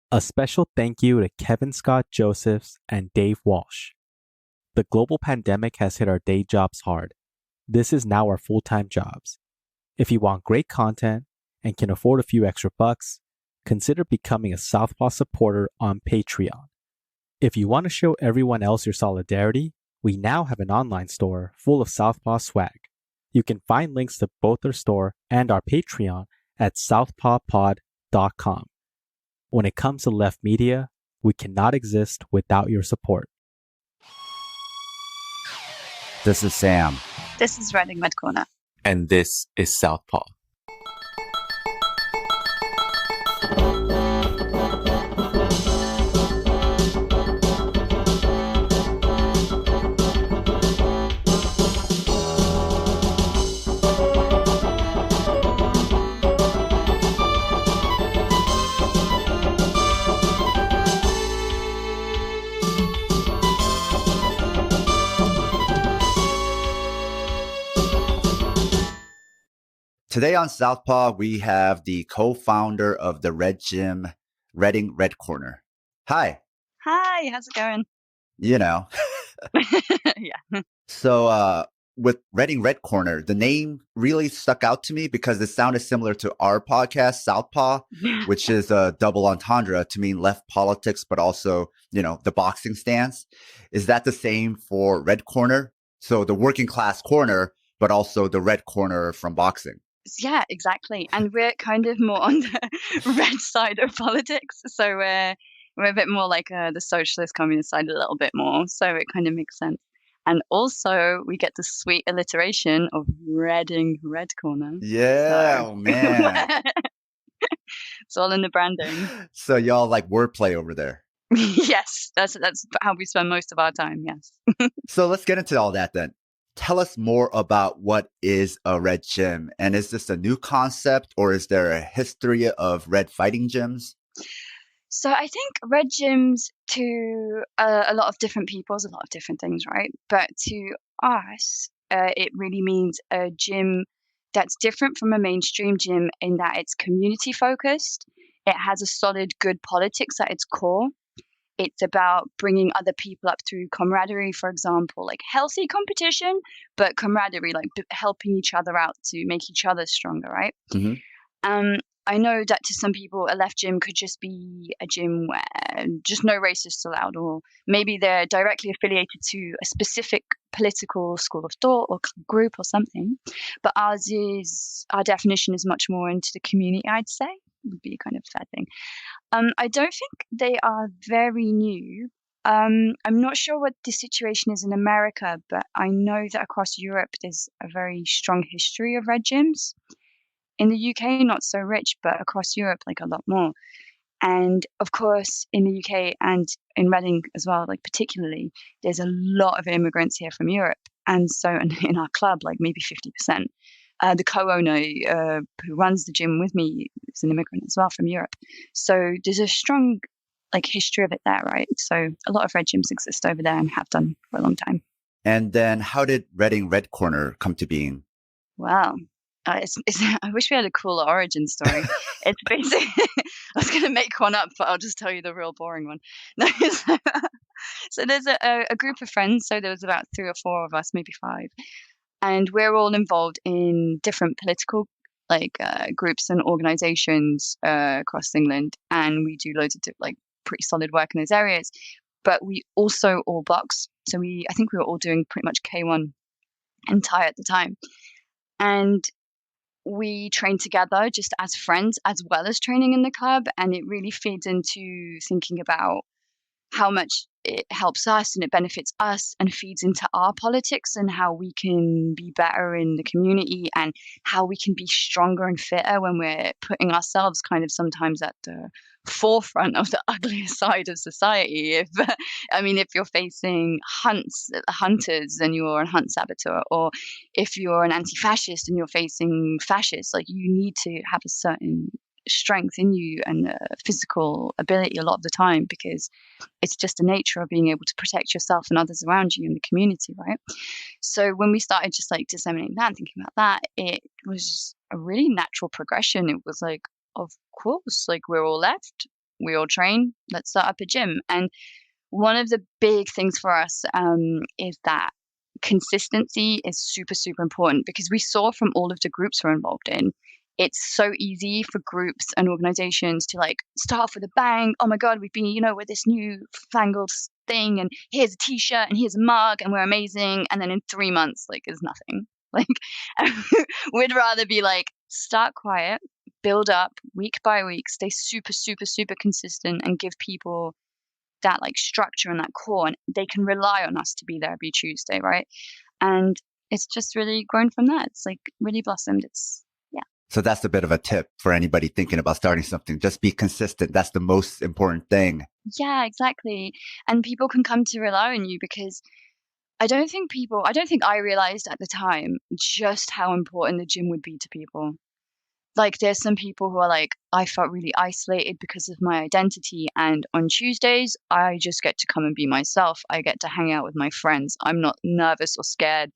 A special thank you to Kevin Scott Josephs and Dave Walsh. The global pandemic has hit our day jobs hard. This is now our full-time jobs. If you want great content and can afford a few extra bucks, consider becoming a Southpaw supporter on Patreon. If you want to show everyone else your solidarity, we now have an online store full of Southpaw swag. You can find links to both our store and our Patreon at southpawpod.com. When it comes to left media, we cannot exist without your support. This is Sam. This is Reading Red Corner. And this is Southpaw. Today on Southpaw, we have the co-founder of the Red Gym, Reading Red Corner. Hi. Hi, how's it going? You know. Yeah. So with Reading Red Corner, the name really stuck out to me because it sounded similar to our podcast, Southpaw, which is a double entendre to mean left politics, but also, the boxing stance. Is that the same for Red Corner? So the working class corner, but also the red corner from boxing. Yeah, exactly. And we're kind of more on the red side of politics. So we're a bit more like the socialist communist side a little bit more. So it kind of makes sense. And also we get the sweet alliteration of Reading Red Corner. Yeah, So. Oh man. It's all in the branding. So y'all like wordplay over there. Yes, that's how we spend most of our time, yes. So let's get into all that then. Tell us more about what is a red gym, and is this a new concept or is there a history of red fighting gyms? So I think red gyms to a lot of different people is a lot of different things, right? But to us, it really means a gym that's different from a mainstream gym in that it's community focused. It has a solid good politics at its core. It's about bringing other people up through camaraderie, for example, like healthy competition, but camaraderie, like helping each other out to make each other stronger, right? Mm-hmm. I know that to some people, a left gym could just be a gym where just no racists allowed, or maybe they're directly affiliated to a specific political school of thought or group or something. But our definition is much more into the community, I'd say, would be kind of a fair thing. I don't think they are very new. I'm not sure what the situation is in America, but I know that across Europe there's a very strong history of red gyms. In the UK, not so rich, but across Europe, like a lot more. And of course, in the UK and in Reading as well, like particularly, there's a lot of immigrants here from Europe. And so in our club, like maybe 50%. The co-owner who runs the gym with me is an immigrant as well from Europe. So there's a strong history of it there, right? So a lot of red gyms exist over there and have done for a long time. And then how did Reading Red Corner come to being? Wow. I wish we had a cool origin story. It's basically, I was going to make one up, but I'll just tell you the real boring one. No, so there's a group of friends. So there was about 3 or 4 of us, maybe 5. And we're all involved in different political groups and organizations across England. And we do loads of pretty solid work in those areas. But we also all box. So I think we were all doing pretty much K1 and Thai at the time. And we train together just as friends as well as training in the club. And it really feeds into thinking about how much it helps us and it benefits us and feeds into our politics and how we can be better in the community and how we can be stronger and fitter when we're putting ourselves kind of sometimes at the forefront of the ugliest side of society. If you're facing hunters and you're a hunt saboteur, or if you're an anti-fascist and you're facing fascists, you need to have a certain strength in you and physical ability a lot of the time, because it's just the nature of being able to protect yourself and others around you in the community, right? So when we started just disseminating that and thinking about that, it was a really natural progression. It was of course, we're all left, we all train, let's start up a gym. And one of the big things for us is that consistency is super, super important, because we saw from all of the groups we're involved in, it's so easy for groups and organizations to like start off with a bang. Oh my God, we've been, with this new fangled thing, and here's a t-shirt and here's a mug and we're amazing. And then in 3 months, like, it's nothing. Like, we'd rather be like, start quiet, build up week by week, stay super, super, super consistent, and give people that like structure and that core, and they can rely on us to be there every Tuesday, right? And it's just really grown from that. It's like really blossomed. Yeah. So that's a bit of a tip for anybody thinking about starting something. Just be consistent. That's the most important thing. Yeah, exactly. And people can come to rely on you, because I don't think I realized at the time just how important the gym would be to people. Like, there's some people who are like, I felt really isolated because of my identity, and on Tuesdays, I just get to come and be myself. I get to hang out with my friends. I'm not nervous or scared.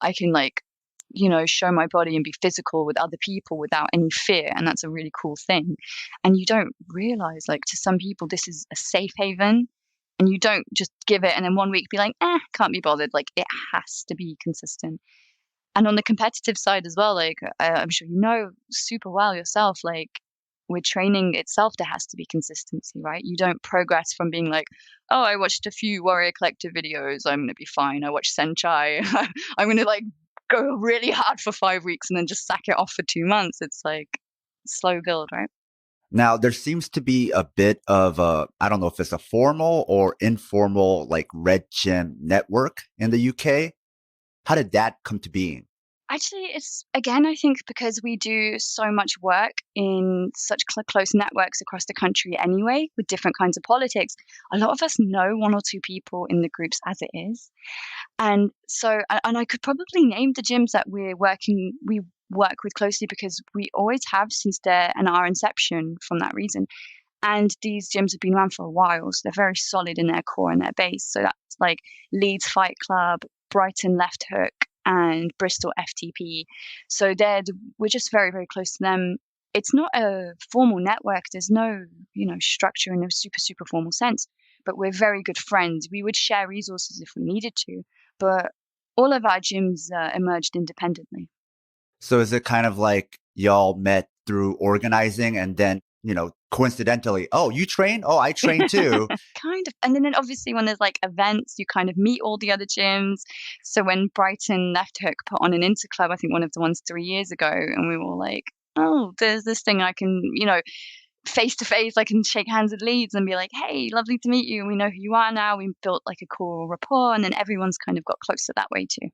I can like, show my body and be physical with other people without any fear. And that's a really cool thing. And you don't realize, like, to some people, this is a safe haven, and you don't just give it and then one week be like, can't be bothered. Like, it has to be consistent. And on the competitive side as well, like, I'm sure you know super well yourself, like, with training itself, there has to be consistency, right? You don't progress from being like, oh, I watched a few Warrior Collective videos, I'm going to be fine. I watched Senchai. I'm going to like go really hard for 5 weeks and then just sack it off for 2 months. It's like slow build, right? Now, there seems to be a bit of I don't know if it's a formal or informal, like Red Gym network in the UK. How did that come to being? Actually, it's again, I think because we do so much work in such close networks across the country anyway, with different kinds of politics, a lot of us know one or two people in the groups as it is. And so, and I could probably name the gyms that we work with closely, because we always have since our inception from that reason. And these gyms have been around for a while, so they're very solid in their core and their base. So that's like Leeds Fight Club, Brighton Left Hook, and Bristol FTP. So we're just very, very close to them. It's not a formal network. There's no, structure in a super, super formal sense, but we're very good friends. We would share resources if we needed to, but all of our gyms emerged independently. So is it kind of like y'all met through organizing and then, coincidentally, oh, you train? Oh, I train too. Kind of. And then obviously when there's like events, you kind of meet all the other gyms. So when Brighton Left Hook put on an interclub, I think one of the ones 3 years ago, and we were like, oh, there's this thing I can, face to face, I can shake hands with Leeds and be like, hey, lovely to meet you. And we know who you are now. We built like a cool rapport, and then everyone's kind of got closer that way too.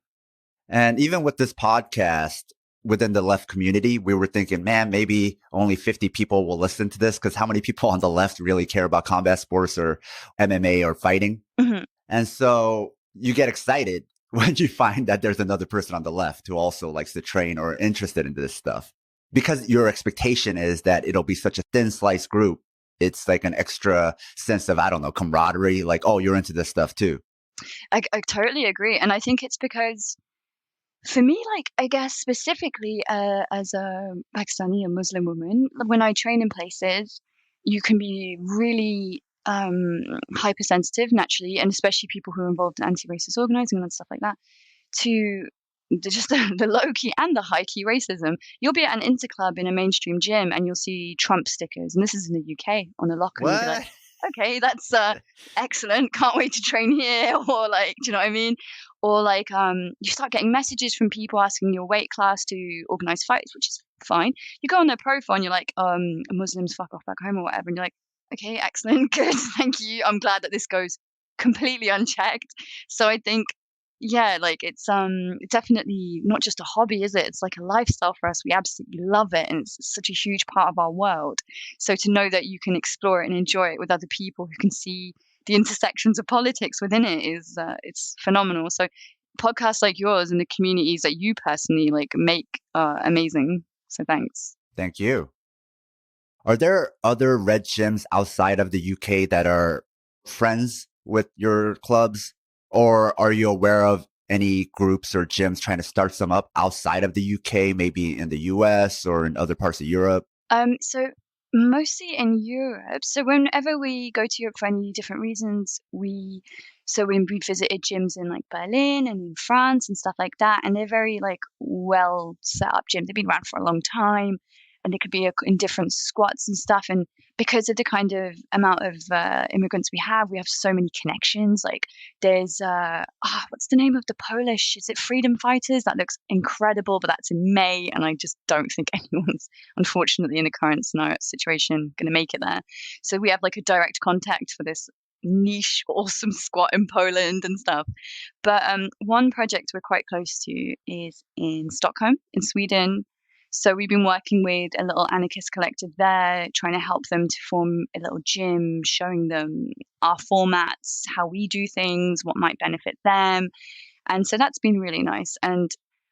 And even with this podcast, within the left community, we were thinking, man, maybe only 50 people will listen to this, because how many people on the left really care about combat sports or MMA or fighting? Mm-hmm. And so you get excited when you find that there's another person on the left who also likes to train or interested in this stuff. Because your expectation is that it'll be such a thin slice group, it's like an extra sense of, I don't know, camaraderie, like, oh, you're into this stuff too. I totally agree. And I think it's because, for me, like, I guess specifically as a Pakistani, a Muslim woman, when I train in places, you can be really hypersensitive naturally, and especially people who are involved in anti-racist organizing and stuff like that, to the low-key and the high-key racism. You'll be at an interclub in a mainstream gym and you'll see Trump stickers, and this is in the UK, on a locker, and you'll be like, okay, that's excellent. Can't wait to train here. Or like, do you know what I mean? Or like, you start getting messages from people asking your weight class to organize fights, which is fine. You go on their profile and you're like, Muslims fuck off back home or whatever. And you're like, okay, excellent, good, thank you. I'm glad that this goes completely unchecked. So I think, yeah, like it's definitely not just a hobby, is it? It's like a lifestyle for us. We absolutely love it, and it's such a huge part of our world. So to know that you can explore it and enjoy it with other people who can see the intersections of politics within it is it's phenomenal. So podcasts like yours and the communities that you personally like make are amazing. So thanks. Thank you. Are there other red gyms outside of the UK that are friends with your clubs? Or are you aware of any groups or gyms trying to start some up outside of the UK, maybe in the US or in other parts of Europe? So Mostly in Europe. So whenever we go to Europe for any different reasons, when we visited gyms in like Berlin and in France and stuff like that, and they're very like well set up gyms. They've been around for a long time, and they could be in different squats and stuff. And because of the kind of amount of immigrants we have so many connections. Like there's what's the name of the Polish? Is it Freedom Fighters? That looks incredible, but that's in May, and I just don't think anyone's, unfortunately, in the current scenario situation, going to make it there. So we have like a direct contact for this niche, awesome squat in Poland and stuff. But one project we're quite close to is in Stockholm, in Sweden. So we've been working with a little anarchist collective there, trying to help them to form a little gym, showing them our formats, how we do things, what might benefit them. And so that's been really nice. And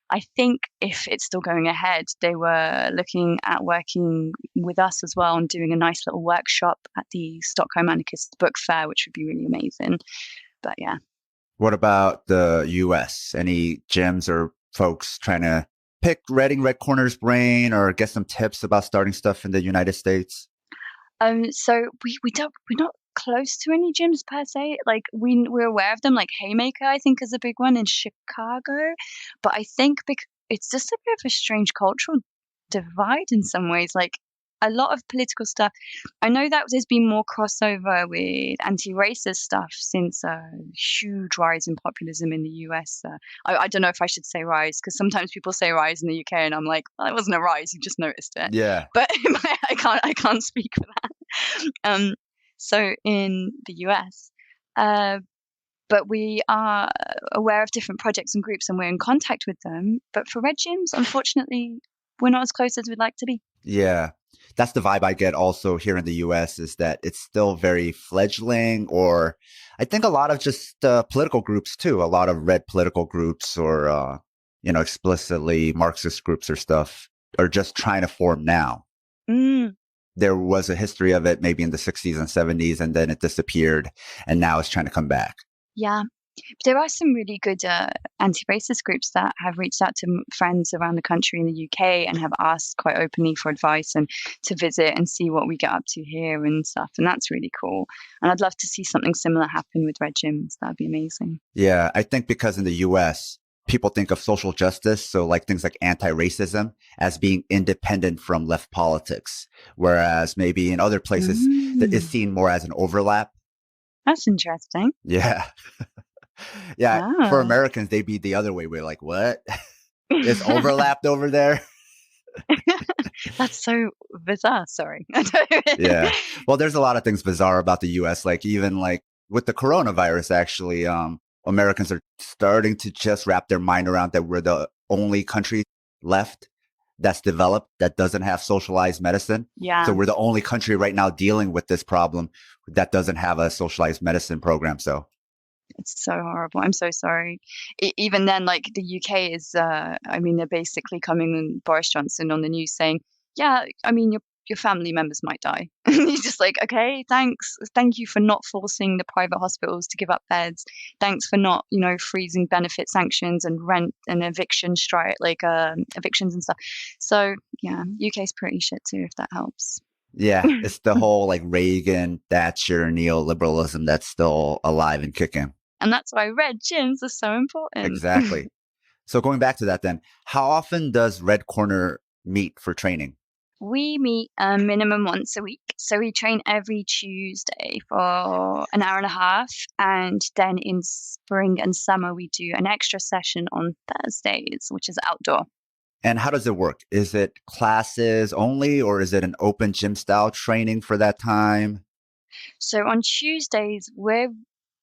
I think if it's still going ahead, they were looking at working with us as well and doing a nice little workshop at the Stockholm Anarchist Book Fair, which would be really amazing. But yeah. What about the US? Any gyms or folks trying to pick Reading Red Corner's brain or get some tips about starting stuff in the United States? So we're not close to any gyms per se. Like we're aware of them. Like Haymaker, I think, is a big one in Chicago. But I think it's just a bit of a strange cultural divide in some ways. Like a lot of political stuff. I know that there's been more crossover with anti-racist stuff since a huge rise in populism in the US. I don't know if I should say rise, because sometimes people say rise in the UK, and I'm like, well, it wasn't a rise, you just noticed it. Yeah. But I can't speak for that. So in the US, but we are aware of different projects and groups, and we're in contact with them. But for red gyms, unfortunately, we're not as close as we'd like to be. Yeah. That's the vibe I get also here in the US, is that it's still very fledgling, or I think a lot of just political groups too, a lot of red political groups or, explicitly Marxist groups or stuff are just trying to form now. There was a history of it maybe in the 60s and 70s, and then it disappeared, and now it's trying to come back. Yeah. There are some really good anti-racist groups that have reached out to friends around the country in the UK and have asked quite openly for advice and to visit and see what we get up to here and stuff. And that's really cool. And I'd love to see something similar happen with red gyms. That'd be amazing. Yeah, I think because in the US, people think of social justice, so like things like anti-racism, as being independent from left politics, whereas maybe in other places it's seen more as an overlap. That's interesting. Yeah. Yeah, for Americans, they'd be the other way. We're like, what? It's overlapped over there? That's so bizarre. Sorry. Yeah. Well, there's a lot of things bizarre about the US, like even like with the coronavirus, actually, Americans are starting to just wrap their mind around that we're the only country left that's developed that doesn't have socialized medicine. Yeah. So we're the only country right now dealing with this problem that doesn't have a socialized medicine program. So it's so horrible. I'm so sorry. Even then, like the UK is, they're basically coming in Boris Johnson on the news saying, yeah, I mean, your family members might die. And he's just like, okay, thanks. Thank you for not forcing the private hospitals to give up beds. Thanks for not, freezing benefit sanctions and rent and eviction strike, like evictions and stuff. So yeah, UK's pretty shit too, if that helps. Yeah, it's the whole like Reagan, Thatcher, neoliberalism that's still alive and kicking. And that's why red gyms are so important. Exactly. So going back to that then, how often does Red Corner meet for training? We meet a minimum once a week. So we train every Tuesday for an hour and a half. And then in spring and summer, we do an extra session on Thursdays, which is outdoor. And how does it work? Is it classes only, or is it an open gym style training for that time? So on Tuesdays,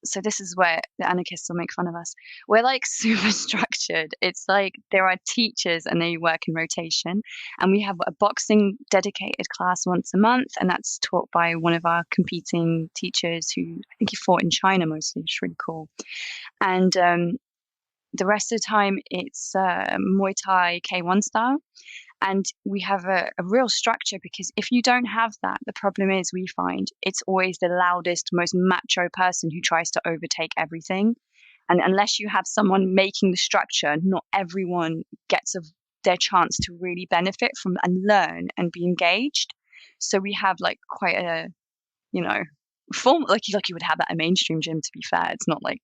so this is where the anarchists will make fun of us. We're like super structured. It's like there are teachers and they work in rotation. And we have a boxing dedicated class once a month. And that's taught by one of our competing teachers who I think he fought in China mostly. It's really cool. And the rest of the time, it's Muay Thai K1 style. And we have a real structure, because if you don't have that, the problem is we find it's always the loudest, most macho person who tries to overtake everything. And unless you have someone making the structure, not everyone gets their chance to really benefit from and learn and be engaged. So we have like quite a, form like you would have at a mainstream gym, to be fair. It's not like,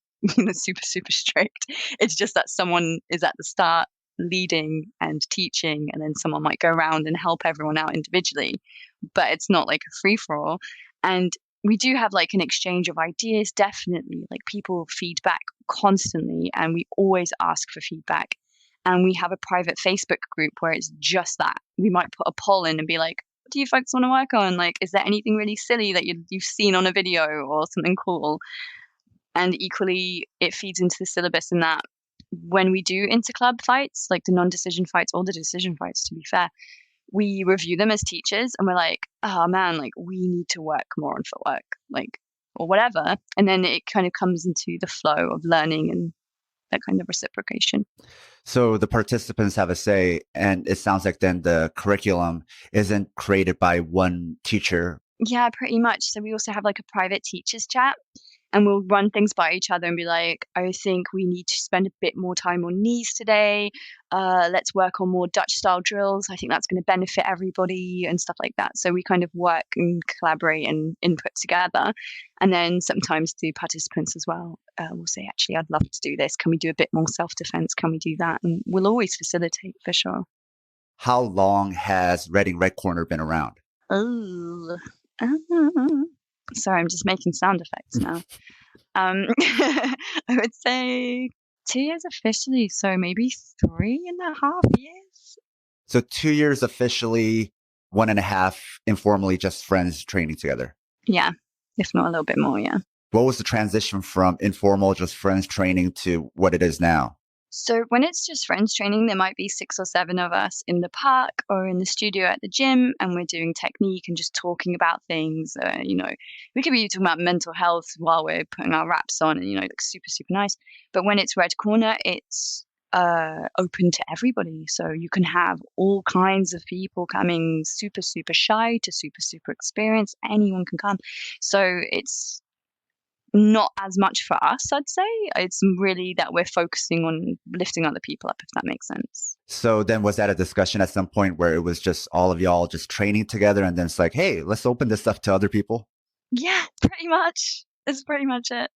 super, super strict. It's just that someone is at the start leading and teaching, and then someone might go around and help everyone out individually. But it's not like a free for all. And we do have like an exchange of ideas, definitely. Like people feedback constantly, and we always ask for feedback. And we have a private Facebook group where it's just that. We might put a poll in and be like, what do you folks want to work on? Like, is there anything really silly that you've seen on a video or something cool? And equally, it feeds into the syllabus in that when we do interclub fights, like the non-decision fights or the decision fights, to be fair, we review them as teachers and we're like, oh man, like we need to work more on footwork, like, or whatever. And then it kind of comes into the flow of learning and that kind of reciprocation. So the participants have a say, and it sounds like then the curriculum isn't created by one teacher. Yeah, pretty much. So we also have like a private teachers chat, and we'll run things by each other and be like, I think we need to spend a bit more time on knees today. Let's work on more Dutch style drills. I think that's going to benefit everybody and stuff like that. So we kind of work and collaborate and input together. And then sometimes the participants as well will say, actually, I'd love to do this. Can we do a bit more self-defense? Can we do that? And we'll always facilitate for sure. How long has Reading Red Corner been around? Oh, sorry, I'm just making sound effects now. I would say 2 years officially, so maybe 3.5 years. So 2 years officially, 1.5 informally, just friends training together. Yeah, if not a little bit more, yeah. What was the transition from informal, just friends training to what it is now? So when it's just friends training, there might be 6 or 7 of us in the park or in the studio at the gym, and we're doing technique and just talking about things. We could be talking about mental health while we're putting our wraps on, and like super, super nice. But when it's Red Corner, it's open to everybody. So you can have all kinds of people coming, super, super shy to super, super experienced. Anyone can come. So it's not as much for us, I'd say. It's really that we're focusing on lifting other people up, if that makes sense. So then was that a discussion at some point where it was just all of y'all just training together, and then it's like, hey, let's open this up to other people? Yeah, pretty much. That's pretty much it.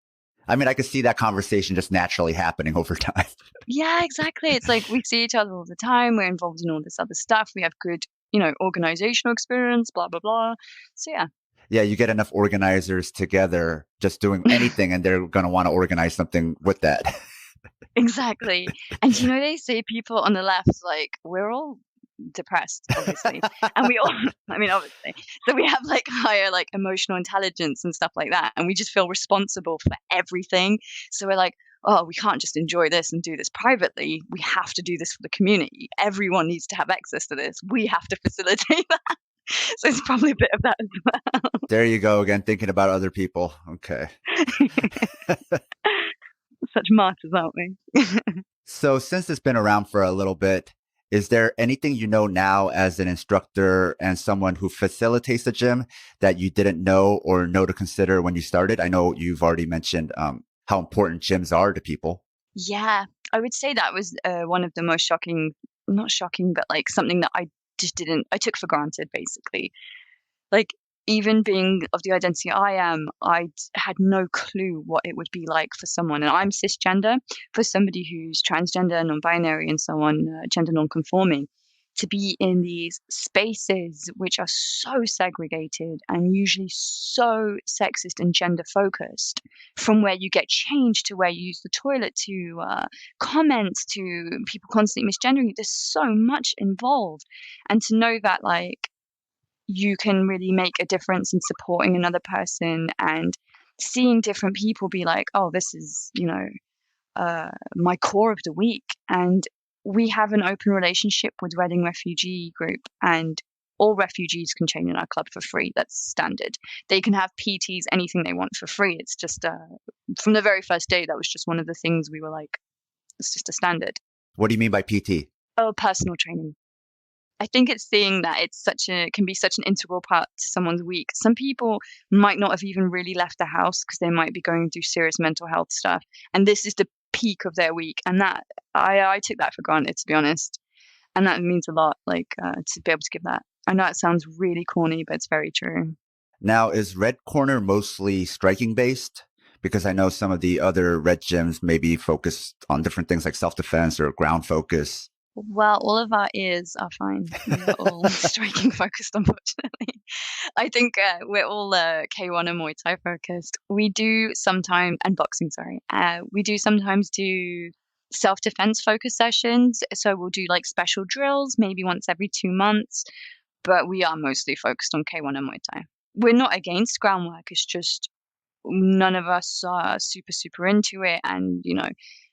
I mean, I could see that conversation just naturally happening over time. Yeah, exactly. It's like we see each other all the time. We're involved in all this other stuff. We have good, organizational experience, blah, blah, blah. So yeah. Yeah, you get enough organizers together just doing anything, and they're going to want to organize something with that. Exactly. And they say people on the left, like, we're all depressed, obviously. And we all, obviously. So we have like higher like emotional intelligence and stuff like that. And we just feel responsible for everything. So we're like, oh, we can't just enjoy this and do this privately. We have to do this for the community. Everyone needs to have access to this. We have to facilitate that. So it's probably a bit of that as well. There you go again, thinking about other people. Okay. Such martyrs, aren't we? So since it's been around for a little bit, is there anything you know now as an instructor and someone who facilitates the gym that you didn't know or know to consider when you started? I know you've already mentioned how important gyms are to people. Yeah, I would say that was one of the most shocking, not shocking, but like something that I took for granted, basically. Like, even being of the identity I am, I had no clue what it would be like for someone, and I'm cisgender, for somebody who's transgender, non-binary, and so on, gender non-conforming, to be in these spaces which are so segregated and usually so sexist and gender focused, from where you get changed to where you use the toilet to comments to people constantly misgendering you. There's so much involved, and to know that like you can really make a difference in supporting another person and seeing different people be like, oh, this is my core of the week. And we have an open relationship with Reading Refugee Group, and all refugees can train in our club for free. That's standard. They can have PTs, anything they want for free. It's just from the very first day, that was just one of the things we were like, it's just a standard. What do you mean by PT? Oh, personal training. I think it's seeing that can be such an integral part to someone's week. Some people might not have even really left the house because they might be going through serious mental health stuff, and this is the peak of their week. And that I took that for granted, to be honest, and that means a lot. Like to be able to give that. I know it sounds really corny, but it's very true. Now, is Red Corner mostly striking based? Because I know some of the other red gyms may be focused on different things like self-defense or ground focus. Well, all of our ears are fine. We're all striking focused, unfortunately. I think we're all K1 and Muay Thai focused. We do sometimes, and boxing, sorry. We do sometimes do self-defense focus sessions. So we'll do like special drills, maybe once every 2 months. But we are mostly focused on K1 and Muay Thai. We're not against groundwork. It's just none of us are super into it. And,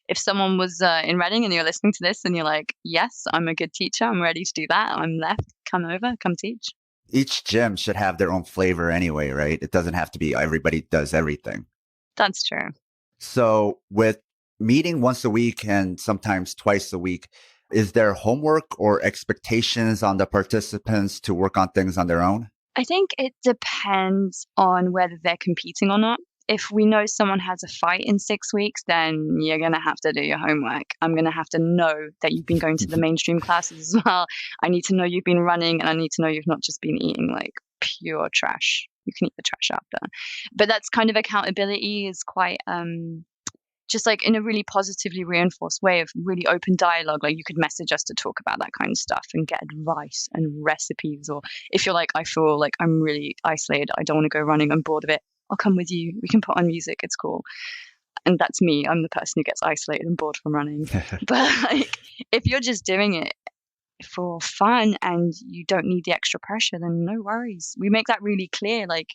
if someone was in Reading and you're listening to this and you're like, yes, I'm a good teacher, I'm ready to do that, I'm left, come over, come teach. Each gym should have their own flavor anyway, right? It doesn't have to be everybody does everything. That's true. So with meeting once a week and sometimes twice a week, is there homework or expectations on the participants to work on things on their own? I think it depends on whether they're competing or not. If we know someone has a fight in 6 weeks, then you're going to have to do your homework. I'm going to have to know that you've been going to the mainstream classes as well. I need to know you've been running, and I need to know you've not just been eating like pure trash. You can eat the trash after. But that's kind of accountability is quite just like in a really positively reinforced way of really open dialogue. Like you could message us to talk about that kind of stuff and get advice and recipes. Or if you're like, I feel like I'm really isolated, I don't want to go running, I'm bored of it, I'll come with you. We can put on music. It's cool. And that's me. I'm the person who gets isolated and bored from running. But like, if you're just doing it for fun and you don't need the extra pressure, then no worries. We make that really clear. Like,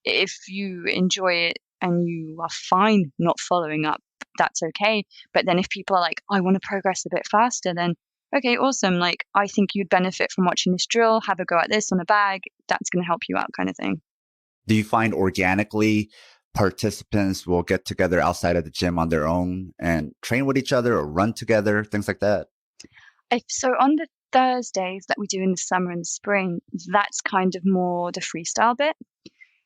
if you enjoy it and you are fine not following up, that's okay. But then if people are like, I want to progress a bit faster, then okay, awesome. Like, I think you'd benefit from watching this drill. Have a go at this on a bag. That's going to help you out, kind of thing. Do you find organically participants will get together outside of the gym on their own and train with each other or run together, things like that? So on the Thursdays that we do in the summer and the spring, that's kind of more the freestyle bit.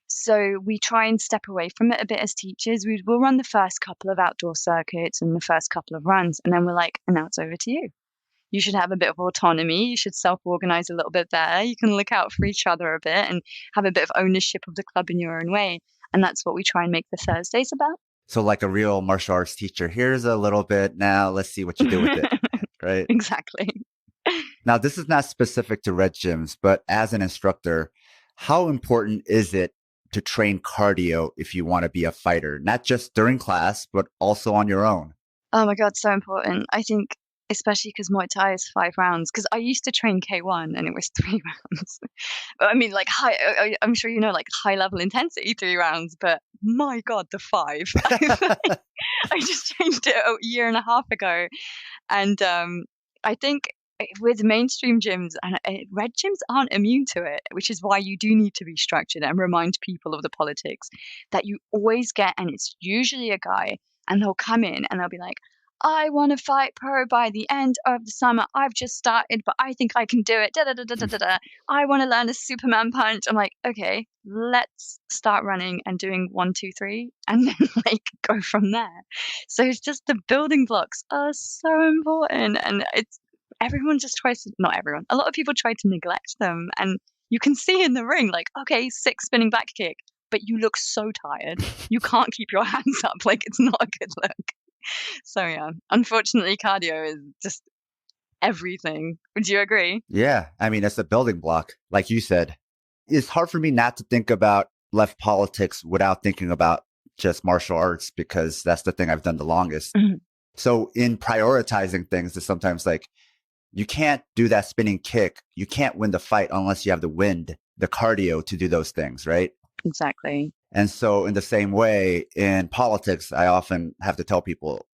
So we try and step away from it a bit as teachers. We'll run the first couple of outdoor circuits and the first couple of runs, and then we're like, and now it's over to you. You should have a bit of autonomy. You should self-organize a little bit better. You can look out for each other a bit and have a bit of ownership of the club in your own way. And that's what we try and make the Thursdays about. So like a real martial arts teacher, here's a little bit. Now let's see what you do with it, right? Exactly. Now, this is not specific to red gyms, but as an instructor, how important is it to train cardio if you want to be a fighter, not just during class, but also on your own? Oh my God, so important. I think, especially because Muay Thai is 5 rounds, because I used to train K1 and it was 3 rounds. I mean, like I'm sure you know, like high level intensity 3 rounds, but my God, the 5. I just changed it a year and a half ago. And I think with mainstream gyms and red gyms aren't immune to it, which is why you do need to be structured and remind people of the politics that you always get. And it's usually a guy, and they'll come in and they'll be like, I want to fight pro by the end of the summer. I've just started, but I think I can do it. Da, da, da, da, da, da, da. I want to learn a Superman punch. I'm like, okay, let's start running and doing 1, 2, 3, and then like go from there. So it's just the building blocks are so important, and everyone just tries to, not everyone, a lot of people try to neglect them, and you can see in the ring, like, okay, 6 spinning back kick, but you look so tired. You can't keep your hands up. Like, it's not a good look. So yeah, unfortunately, cardio is just everything. Would you agree? Yeah. I mean, it's a building block. Like you said, it's hard for me not to think about left politics without thinking about just martial arts, because that's the thing I've done the longest. Mm-hmm. So in prioritizing things, it's sometimes like, you can't do that spinning kick. You can't win the fight unless you have the wind, the cardio to do those things, right? Exactly. And so in the same way, in politics, I often have to tell people,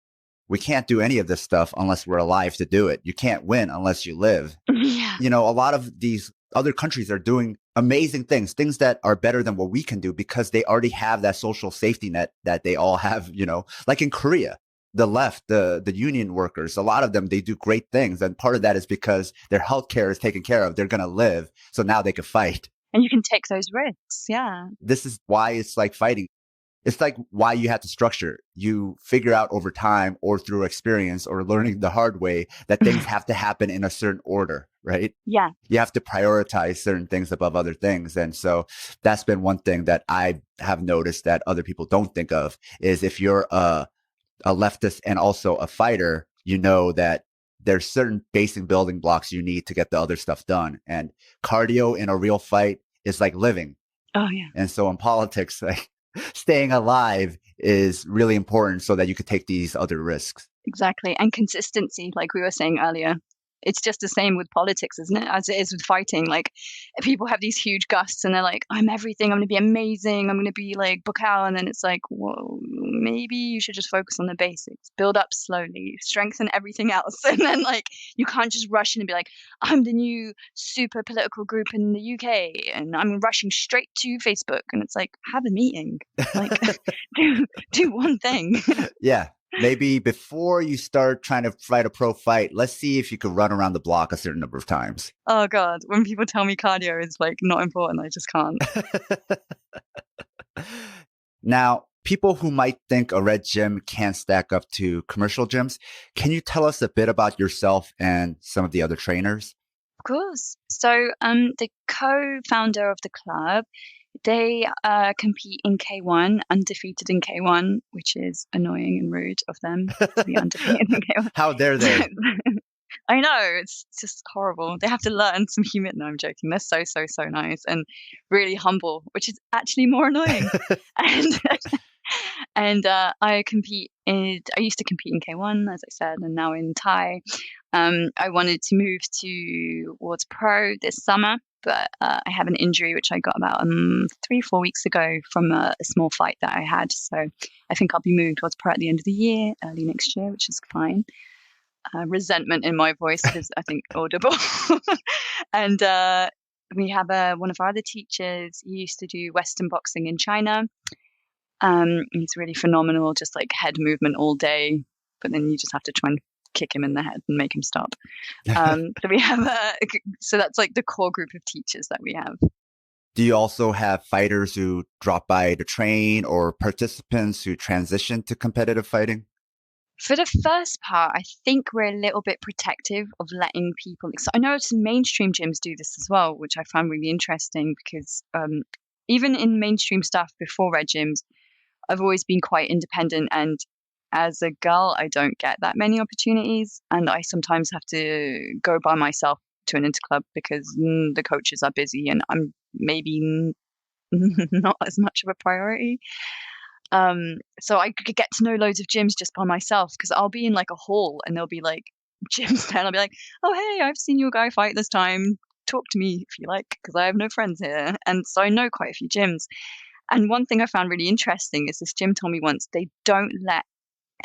we can't do any of this stuff unless we're alive to do it. You can't win unless you live. Yeah. You know, a lot of these other countries are doing amazing things that are better than what we can do because they already have that social safety net that they all have, you know, like in Korea. The left, the union workers, a lot of them, they do great things. And part of that is because their healthcare is taken care of. They're going to live. So now they can fight. And you can take those risks. Yeah. This is why it's like fighting. it's like why you had to structure. You figure out over time or through experience or learning the hard way that things have to happen in a certain order, right? Yeah. You have to prioritize certain things above other things. And so that's been one thing that I have noticed that other people don't think of is if you're a leftist and also a fighter, you know that there's certain basic building blocks you need to get the other stuff done. And cardio in a real fight is like living. Oh, yeah. And so in politics, like staying alive is really important so that you could take these other risks. Exactly. And consistency, like we were saying earlier. It's just the same with politics, isn't it? As it is with fighting. Like people have these huge gusts and they're like, I'm everything. I'm going to be amazing. I'm going to be like Bukal. And then it's like, whoa, maybe you should just focus on the basics, build up slowly, strengthen everything else. And then like, you can't just rush in and be like, I'm the new super political group in the UK and I'm rushing straight to Facebook. And it's like, have a meeting, like do one thing. Yeah. Maybe before you start trying to fight a pro fight, let's see if you could run around the block a certain number of times. Oh, God. When people tell me cardio is like not important, I just can't. Now, people who might think a red gym can't stack up to commercial gyms, can you tell us a bit about yourself and some of the other trainers? Of course. So the co-founder of the club, they compete in K1, undefeated in K1, which is annoying and rude of them to be undefeated in K1. How dare they? I know, it's just horrible. They have to learn some humility. No, I'm joking. They're so nice and really humble, which is actually more annoying. And I used to compete in K1, as I said, and now in Thai. I wanted to move towards pro this summer, but I have an injury which I got about 3-4 weeks ago from a small fight that I had. So I think I'll be moving towards pro at the end of the year, early next year, which is fine. Resentment in my voice is, I think, audible. And we have one of our other teachers. He used to do Western boxing in China. He's really phenomenal, just like head movement all day, but then you just have to try and kick him in the head and make him stop. So we have so that's like the core group of teachers that we have. Do you also have fighters who drop by to train or participants who transition to competitive fighting? For the first part, I think we're a little bit protective of letting people. So I know some mainstream gyms do this as well, which I found really interesting because even in mainstream stuff before red gyms, I've always been quite independent, and as a girl, I don't get that many opportunities, and I sometimes have to go by myself to an interclub because the coaches are busy and I'm maybe not as much of a priority. So I could get to know loads of gyms just by myself because I'll be in like a hall and there'll be like gyms there and I'll be like, oh, hey, I've seen your guy fight this time. Talk to me if you like, because I have no friends here. And so I know quite a few gyms. And one thing I found really interesting is this gym told me once they don't let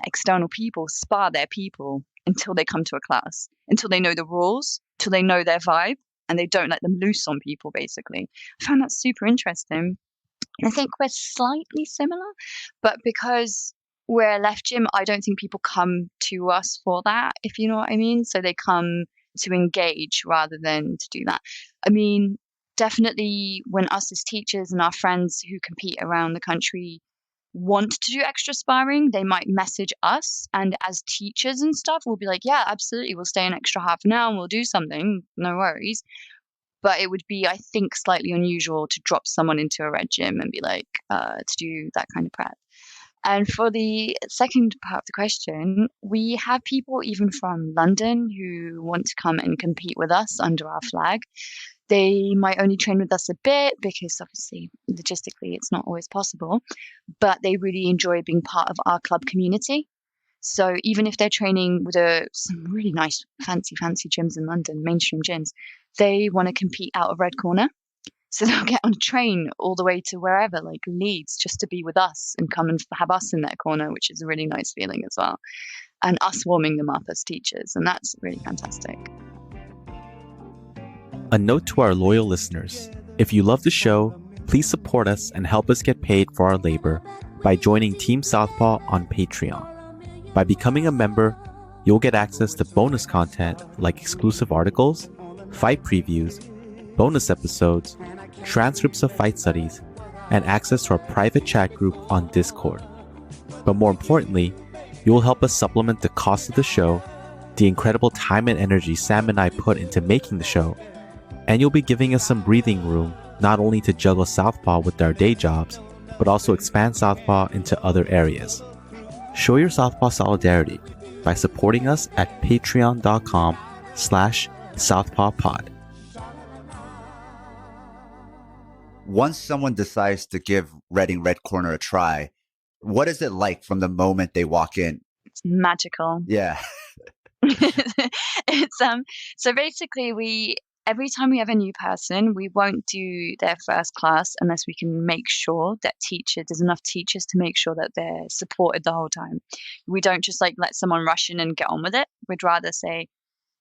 external people spar their people until they come to a class, until they know the rules, till they know their vibe, and they don't let them loose on people, basically. I found that super interesting. I think we're slightly similar, but because we're a left gym, I don't think people come to us for that, if you know what I mean. So they come to engage rather than to do that. I mean, definitely when us as teachers and our friends who compete around the country want to do extra sparring, they might message us. And as teachers and stuff, we'll be like, yeah, absolutely, we'll stay an extra half an hour and we'll do something, no worries. But it would be, I think, slightly unusual to drop someone into a red gym and be like, to do that kind of prep. And for the second part of the question, we have people even from London who want to come and compete with us under our flag. They might only train with us a bit because obviously logistically it's not always possible, but they really enjoy being part of our club community. So even if they're training with some really nice, fancy gyms in London, mainstream gyms, they want to compete out of Red Corner. So they'll get on a train all the way to wherever, like Leeds, just to be with us and come and have us in their corner, which is a really nice feeling as well. And us warming them up as teachers. And that's really fantastic. A note to our loyal listeners. If you love the show, please support us and help us get paid for our labor by joining Team Southpaw on Patreon. By becoming a member, you'll get access to bonus content like exclusive articles, fight previews, bonus episodes, transcripts of fight studies, and access to our private chat group on Discord. But more importantly, you will help us supplement the cost of the show, the incredible time and energy Sam and I put into making the show, and you'll be giving us some breathing room not only to juggle Southpaw with our day jobs, but also expand Southpaw into other areas. Show your Southpaw solidarity by supporting us at patreon.com/southpawpod. Once someone decides to give Reading Red Corner a try, what is it like from the moment they walk in? It's magical. Yeah. It's so basically every time we have a new person, we won't do their first class unless we can make sure that there's enough teachers to make sure that they're supported the whole time. We don't just like let someone rush in and get on with it. We'd rather say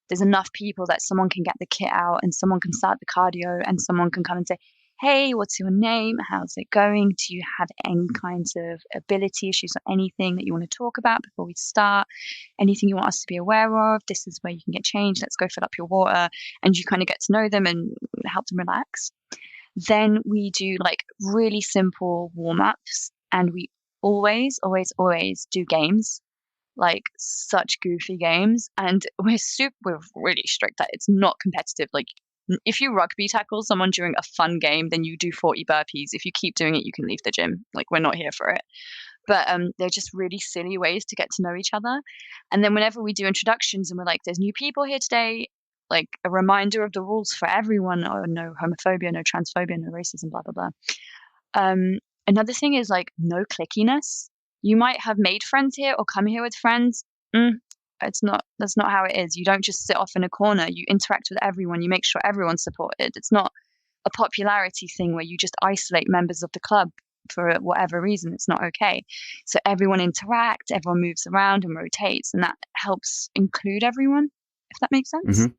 there's enough people that someone can get the kit out and someone can start the cardio and someone can come and say, hey, what's your name? How's it going? Do you have any kinds of ability issues or anything that you want to talk about before we start? Anything you want us to be aware of? This is where you can get changed. Let's go fill up your water. And you kind of get to know them and help them relax. Then we do like really simple warm-ups, and we always, always, always do games, like such goofy games. And we're really strict that it's not competitive. Like if you rugby tackle someone during a fun game, then you do 40 burpees. If you keep doing it, you can leave the gym. Like we're not here for it. But they're just really silly ways to get to know each other. And then whenever we do introductions and we're like, there's new people here today, like a reminder of the rules for everyone, or no homophobia, no transphobia, no racism, blah, blah, blah. Another thing is like no clickiness. You might have made friends here or come here with friends. That's not how it is. You don't just sit off in a corner. You interact with everyone. You make sure everyone's supported. It's not a popularity thing where you just isolate members of the club for whatever reason. It's not okay. So everyone interacts, everyone moves around and rotates, and that helps include everyone, if that makes sense. Mm-hmm.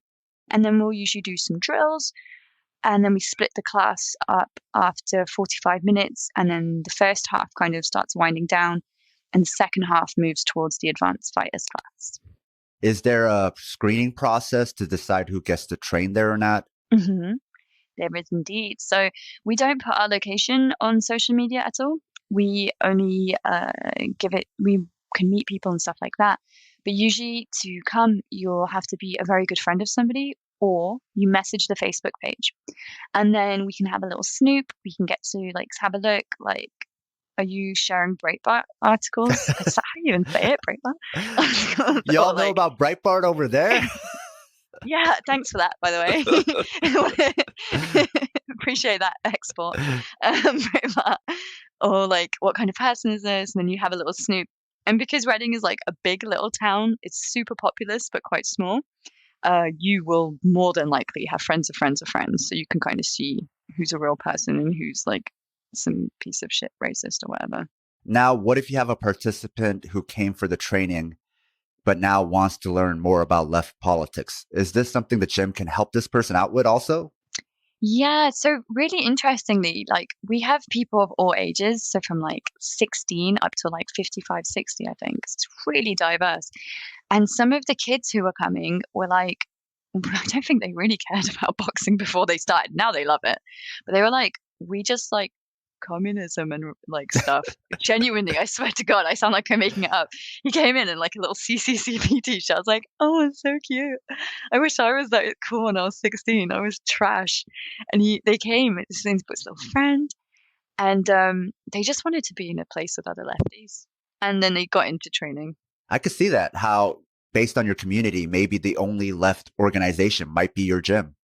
And then we'll usually do some drills, and then we split the class up after 45 minutes, and then the first half kind of starts winding down, and the second half moves towards the advanced fighters class. Is there a screening process to decide who gets to train there or not? Mm-hmm. There is indeed. So we don't put our location on social media at all. We only we can meet people and stuff like that. But usually to come, you'll have to be a very good friend of somebody, or you message the Facebook page. And then we can have a little snoop. We can get to like have a look, like, are you sharing Breitbart articles? Is that how you even say it, Breitbart? Y'all know about Breitbart over there? Yeah, thanks for that, by the way. Appreciate that export. Breitbart. Or like, what kind of person is this? And then you have a little snoop. And because Reading is like a big little town, it's super populous but quite small. You will more than likely have friends of friends of friends, so you can kind of see who's a real person and who's like some piece of shit racist or whatever. Now, what if you have a participant who came for the training but now wants to learn more about left politics? Is this something the gym can help this person out with also? Yeah, so really interestingly, like we have people of all ages, so from like 16 up to like 55, 60, I think. It's really diverse. And some of the kids who were coming were like, I don't think they really cared about boxing before they started. Now they love it. But they were like, we just like communism and like stuff. Genuinely, I swear to God, I sound like I'm making it up. He came in like a little CCCP t-shirt. I was like, oh, it's so cute. I wish I was that cool when I was 16. I was trash. And they came, his little friend, and they just wanted to be in a place with other lefties. And then they got into training. I could see that, how based on your community, maybe the only left organization might be your gym.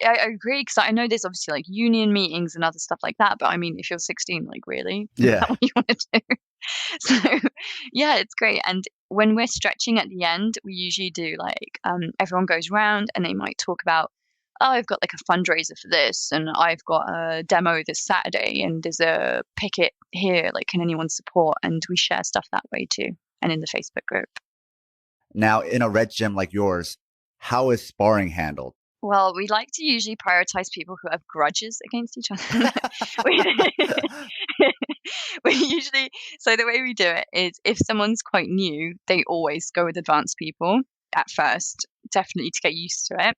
I agree, because I know there's obviously like union meetings and other stuff like that, but I mean, if you're 16, like really, is that what you want to do? So yeah, it's great. And when we're stretching at the end, we usually do like everyone goes round and they might talk about, oh, I've got like a fundraiser for this, and I've got a demo this Saturday, and there's a picket here, like can anyone support? And we share stuff that way too, and in the Facebook group. Now, in a red gym like yours, how is sparring handled? Well, we like to usually prioritize people who have grudges against each other. we usually, so the way we do it is if someone's quite new, they always go with advanced people at first, definitely to get used to it.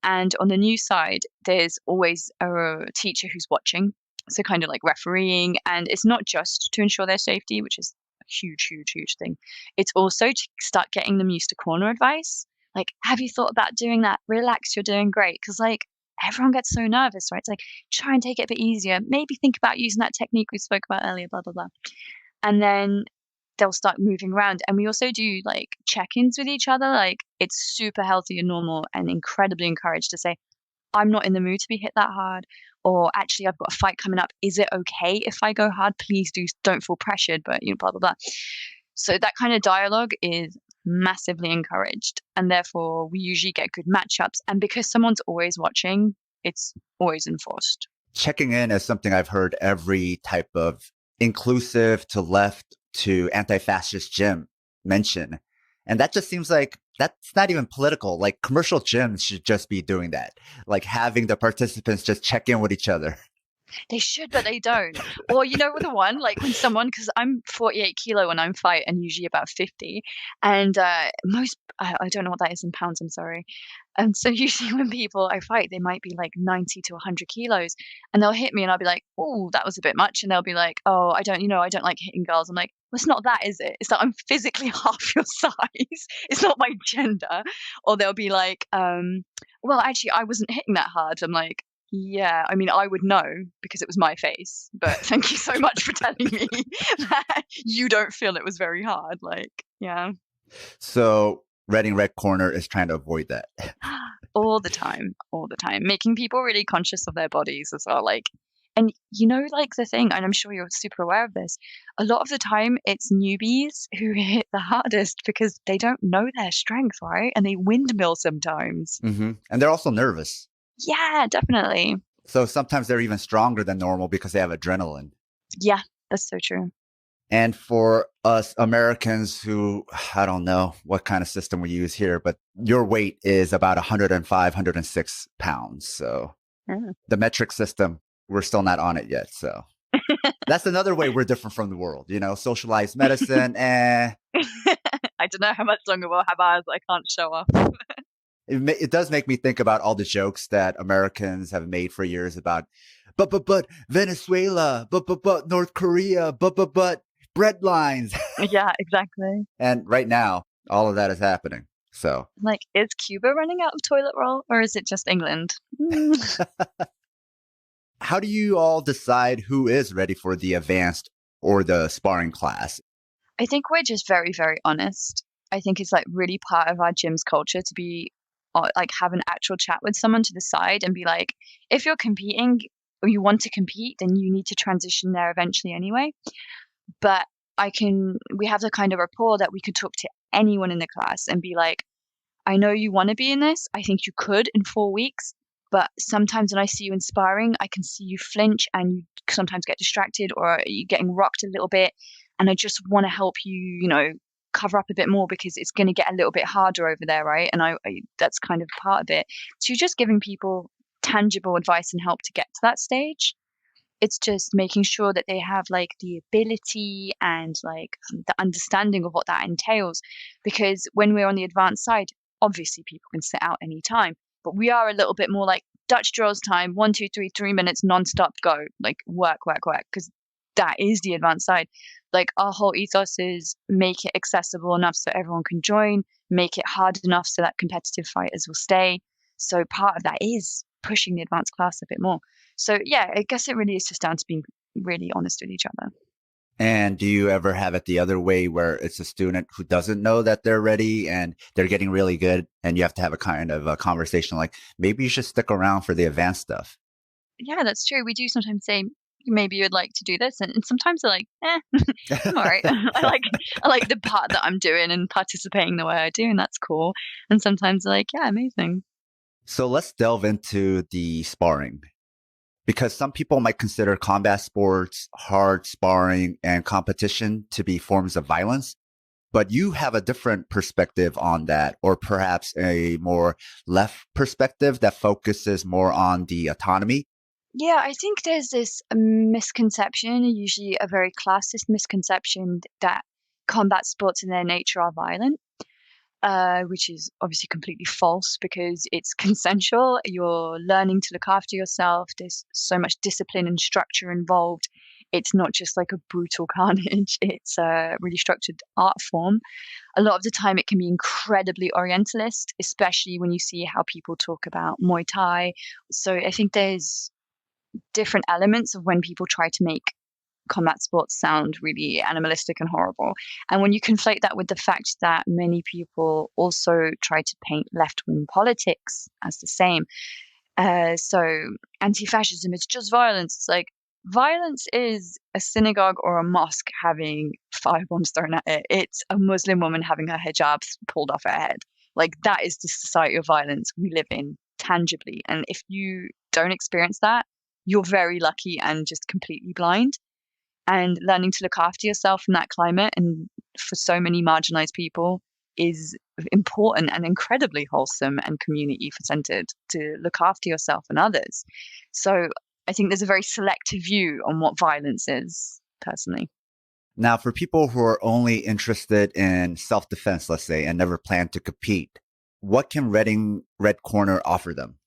And on the new side, there's always a teacher who's watching. So kind of like refereeing, and it's not just to ensure their safety, which is a huge, huge, huge thing. It's also to start getting them used to corner advice. Like, have you thought about doing that? Relax, you're doing great. Because like everyone gets so nervous, right? It's like try and take it a bit easier. Maybe think about using that technique we spoke about earlier, blah blah blah. And then they'll start moving around. And we also do like check-ins with each other. Like it's super healthy and normal and incredibly encouraged to say, I'm not in the mood to be hit that hard, or actually I've got a fight coming up. Is it okay if I go hard? Please don't feel pressured, but you know, blah blah blah. So that kind of dialogue is massively encouraged, and therefore we usually get good matchups. And because someone's always watching, it's always enforced. Checking in is something I've heard every type of inclusive to left to anti-fascist gym mention. And that just seems like that's not even political. Like commercial gyms should just be doing that. Like having the participants just check in with each other. They should, but they don't. Or you know, with the one like when someone, because I'm 48 kilo when I'm fight, and usually about 50, and most I don't know what that is in pounds. I'm sorry. And so usually when people I fight, they might be like 90 to 100 kilos, and they'll hit me, and I'll be like, "Oh, that was a bit much," and they'll be like, "Oh, I don't like hitting girls." I'm like, "Well, it's not that, is it? It's that I'm physically half your size. It's not my gender." Or they'll be like, "Well, actually, I wasn't hitting that hard." I'm like, yeah, I mean, I would know because it was my face, but thank you so much for telling me that you don't feel it was very hard. Like, yeah. So Reading Red Corner is trying to avoid that. All the time, making people really conscious of their bodies as well. Like, and you know, like the thing, and I'm sure you're super aware of this, a lot of the time it's newbies who hit the hardest because they don't know their strength, right? And they windmill sometimes. Mm-hmm. And they're also nervous. Yeah, definitely. So sometimes they're even stronger than normal because they have adrenaline. Yeah, that's so true. And for us Americans who, I don't know what kind of system we use here, but your weight is about 105, 106 pounds. So the metric system, we're still not on it yet. So that's another way we're different from the world, you know, socialized medicine. I don't know how much longer we'll have ours. I can't show off. It does make me think about all the jokes that Americans have made for years about, but Venezuela, but North Korea, but bread lines. Yeah, exactly. And right now, all of that is happening. So, like, is Cuba running out of toilet roll, or is it just England? How do you all decide who is ready for the advanced or the sparring class? I think we're just very, very honest. I think it's like really part of our gym's culture to be like have an actual chat with someone to the side and be like, if you're competing or you want to compete, then you need to transition there eventually anyway. But we have the kind of rapport that we could talk to anyone in the class and be like, I know you want to be in this. I think you could in 4 weeks. But sometimes when I see you inspiring, I can see you flinch and you sometimes get distracted or you're getting rocked a little bit. And I just want to help you, you know, cover up a bit more because it's going to get a little bit harder over there, right? And I that's kind of part of it. So just giving people tangible advice and help to get to that stage. It's just making sure that they have like the ability and like the understanding of what that entails. Because when we're on the advanced side, obviously people can sit out any time, but we are a little bit more like Dutch draws time, 1, 2, 3, 3 minutes nonstop, go, like work, because that is the advanced side. Like our whole ethos is make it accessible enough so everyone can join, make it hard enough so that competitive fighters will stay. So part of that is pushing the advanced class a bit more. So yeah, I guess it really is just down to being really honest with each other. And do you ever have it the other way where it's a student who doesn't know that they're ready and they're getting really good and you have to have a kind of a conversation like, maybe you should stick around for the advanced stuff? Yeah, that's true. We do sometimes say, maybe you'd like to do this. And sometimes they're like, I'm all right. I like the part that I'm doing and participating the way I do. And that's cool. And sometimes they're like, yeah, amazing. So let's delve into the sparring. Because some people might consider combat sports, hard sparring, and competition to be forms of violence. But you have a different perspective on that, or perhaps a more left perspective that focuses more on the autonomy. Yeah, I think there's this misconception, usually a very classist misconception, that combat sports in their nature are violent. which is obviously completely false because it's consensual. You're learning to look after yourself. There's so much discipline and structure involved. It's not just like a brutal carnage. It's a really structured art form. A lot of the time it can be incredibly orientalist, especially when you see how people talk about Muay Thai. So I think there's different elements of when people try to make combat sports sound really animalistic and horrible. And when you conflate that with the fact that many people also try to paint left-wing politics as the same, so anti-fascism is just violence. It's like violence is a synagogue or a mosque having firebombs thrown at it. It's a Muslim woman having her hijab pulled off her head. Like that is the society of violence we live in tangibly. And if you don't experience that, you're very lucky and just completely blind. And learning to look after yourself in that climate and for so many marginalized people is important and incredibly wholesome and community centered to look after yourself and others. So I think there's a very selective view on what violence is, personally. Now, for people who are only interested in self-defense, let's say, and never plan to compete, what can Red Corner offer them?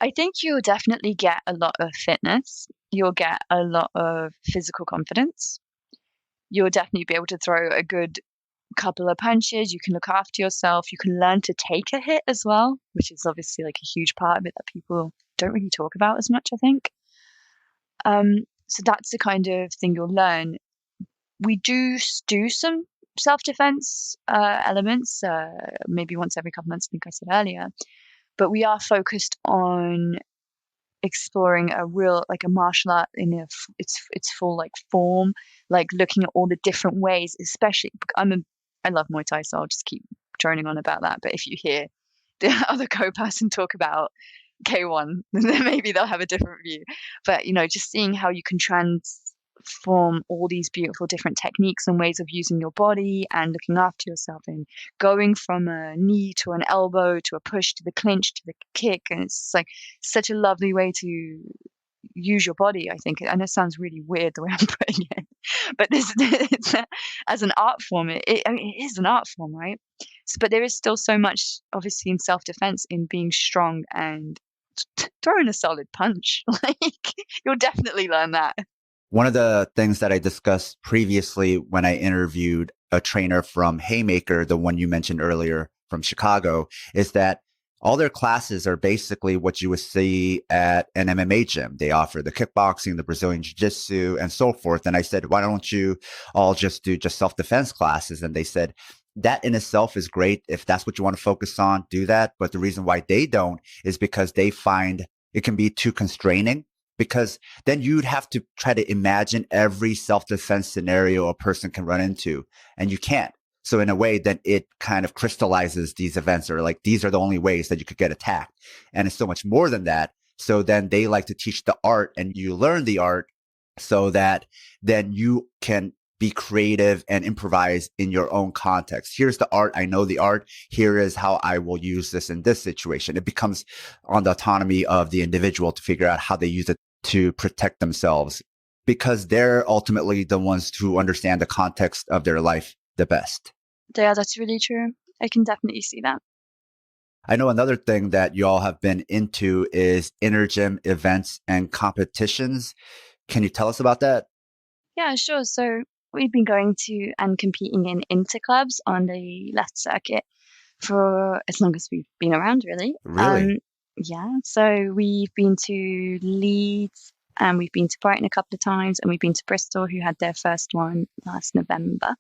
I think you'll definitely get a lot of fitness. You'll get a lot of physical confidence. You'll definitely be able to throw a good couple of punches. You can look after yourself. You can learn to take a hit as well, which is obviously like a huge part of it that people don't really talk about as much, I think. So that's the kind of thing you'll learn. We do some self-defense elements, maybe once every couple months, I think I said earlier. But we are focused on exploring a real, like a martial art in its full like form, like looking at all the different ways, especially I love Muay Thai, so I'll just keep droning on about that. But if you hear the other co-person talk about K1, then maybe they'll have a different view. But just seeing how you can transform all these beautiful different techniques and ways of using your body and looking after yourself and going from a knee to an elbow to a push to the clinch to the kick, and it's like such a lovely way to use your body, I think. And it sounds really weird the way I'm putting it, but as an art form, I mean, it is an art form, right? But there is still so much, obviously, in self-defense, in being strong and throwing a solid punch. Like you'll definitely learn that. One of the things that I discussed previously when I interviewed a trainer from Haymaker, the one you mentioned earlier from Chicago, is that all their classes are basically what you would see at an MMA gym. They offer the kickboxing, the Brazilian jiu-jitsu, and so forth. And I said, why don't you all just do just self-defense classes? And they said, that in itself is great. If that's what you want to focus on, do that. But the reason why they don't is because they find it can be too constraining, because then you'd have to try to imagine every self-defense scenario a person can run into, and you can't. So in a way, then it kind of crystallizes these events, or like, these are the only ways that you could get attacked. And it's so much more than that. So then they like to teach the art, and you learn the art so that then you can be creative and improvise in your own context. Here's the art. I know the art. Here is how I will use this in this situation. It becomes on the autonomy of the individual to figure out how they use it to protect themselves, because they're ultimately the ones who understand the context of their life the best. Yeah, that's really true. I can definitely see that. I know another thing that you all have been into is intergym events and competitions. Can you tell us about that? Yeah, sure. So we've been going to and competing in interclubs on the left circuit for as long as we've been around, really. Really? Yeah. So we've been to Leeds and we've been to Brighton a couple of times, and we've been to Bristol, who had their first one last November.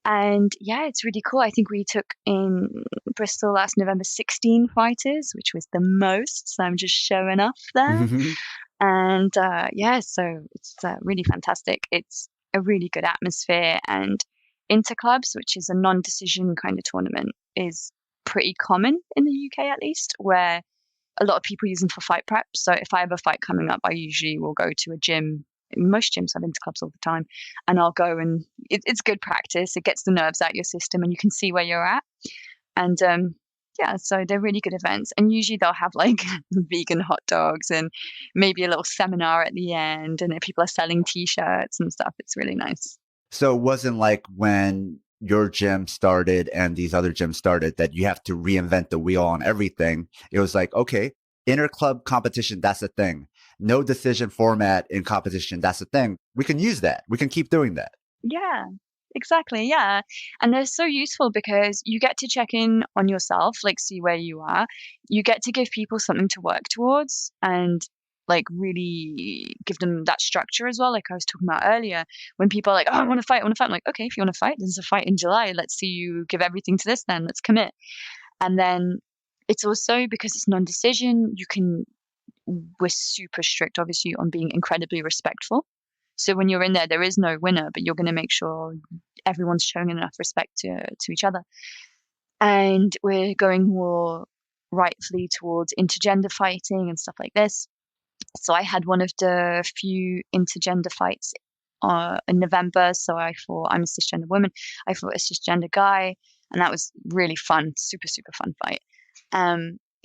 And yeah, it's really cool. I think we took in Bristol last November 16 fighters, which was the most. So I'm just showing off there. And yeah, so it's really fantastic. It's a really good atmosphere. And interclubs, which is a non-decision kind of tournament, is pretty common in the UK, at least, where a lot of people use them for fight prep. So if I have a fight coming up, I usually will go to a gym. Most gyms have interclubs all the time, and I'll go, and it's good practice. It gets the nerves out your system, and you can see where you're at. And yeah, so they're really good events. And usually they'll have like vegan hot dogs and maybe a little seminar at the end, and people are selling T-shirts and stuff. It's really nice. So it wasn't like when your gym started and these other gyms started, that you have to reinvent the wheel on everything. It was like, okay, inter-club competition, that's a thing. No decision format in competition, that's a thing. We can use that. We can keep doing that. Yeah, exactly. Yeah. And they're so useful because you get to check in on yourself, like see where you are. You get to give people something to work towards and like really give them that structure as well. Like I was talking about earlier, when people are like, oh, I want to fight, I want to fight. I'm like, okay, if you want to fight, there's a fight in July. Let's see you give everything to this then. Let's commit. And then it's also because it's non-decision, we're super strict, obviously, on being incredibly respectful. So when you're in there, there is no winner, but you're going to make sure everyone's showing enough respect to each other. And we're going more rightfully towards intergender fighting and stuff like this. So I had one of the few intergender fights in November. So I'm a cisgender woman. I fought a cisgender guy, and that was really fun, super, super fun fight.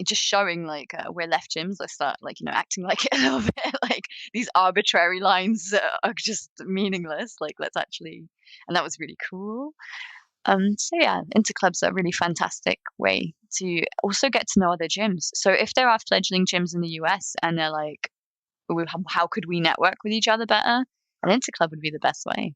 Just showing like we're left gyms. Let's start like, acting like it a little bit. Like these arbitrary lines are just meaningless. Like and that was really cool. So yeah, interclubs are a really fantastic way to also get to know other gyms. So if there are fledgling gyms in the US and they're like, how could we network with each other better? An interclub would be the best way.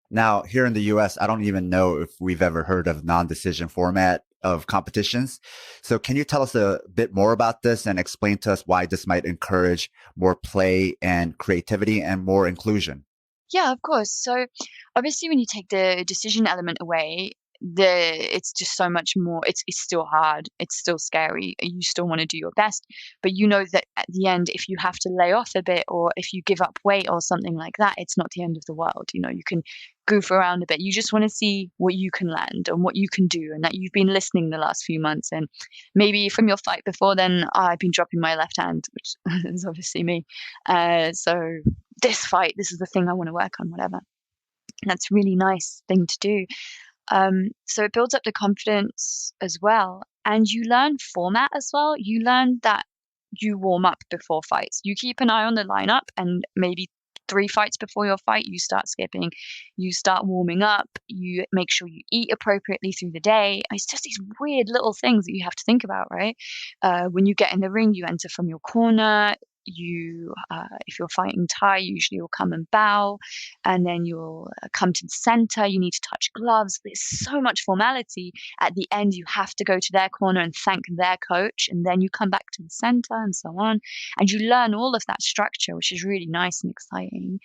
Now, here in the US, I don't even know if we've ever heard of non-decision format of competitions. So can you tell us a bit more about this and explain to us why this might encourage more play and creativity and more inclusion? Yeah, of course. So obviously when you take the decision element away, it's just so much more. It's still hard. It's still scary. You still want to do your best, but you know that at the end, if you have to lay off a bit or if you give up weight or something like that, it's not the end of the world. You can goof around a bit. You just want to see what you can land and what you can do, and that you've been listening the last few months. And maybe from your fight before then, I've been dropping my left hand, which is obviously me. So this fight, this is the thing I want to work on, whatever. And that's a really nice thing to do. So it builds up the confidence as well. And you learn format as well. You learn that you warm up before fights. You keep an eye on the lineup, and maybe 3 fights before your fight, you start skipping, you start warming up, you make sure you eat appropriately through the day. It's just these weird little things that you have to think about, right? When you get in the ring, you enter from your corner. If you're fighting Thai, usually you'll come and bow, and then you'll come to the center. You need to touch gloves. There's so much formality. At the end, you have to go to their corner and thank their coach, and then you come back to the center and so on. And you learn all of that structure, which is really nice and exciting.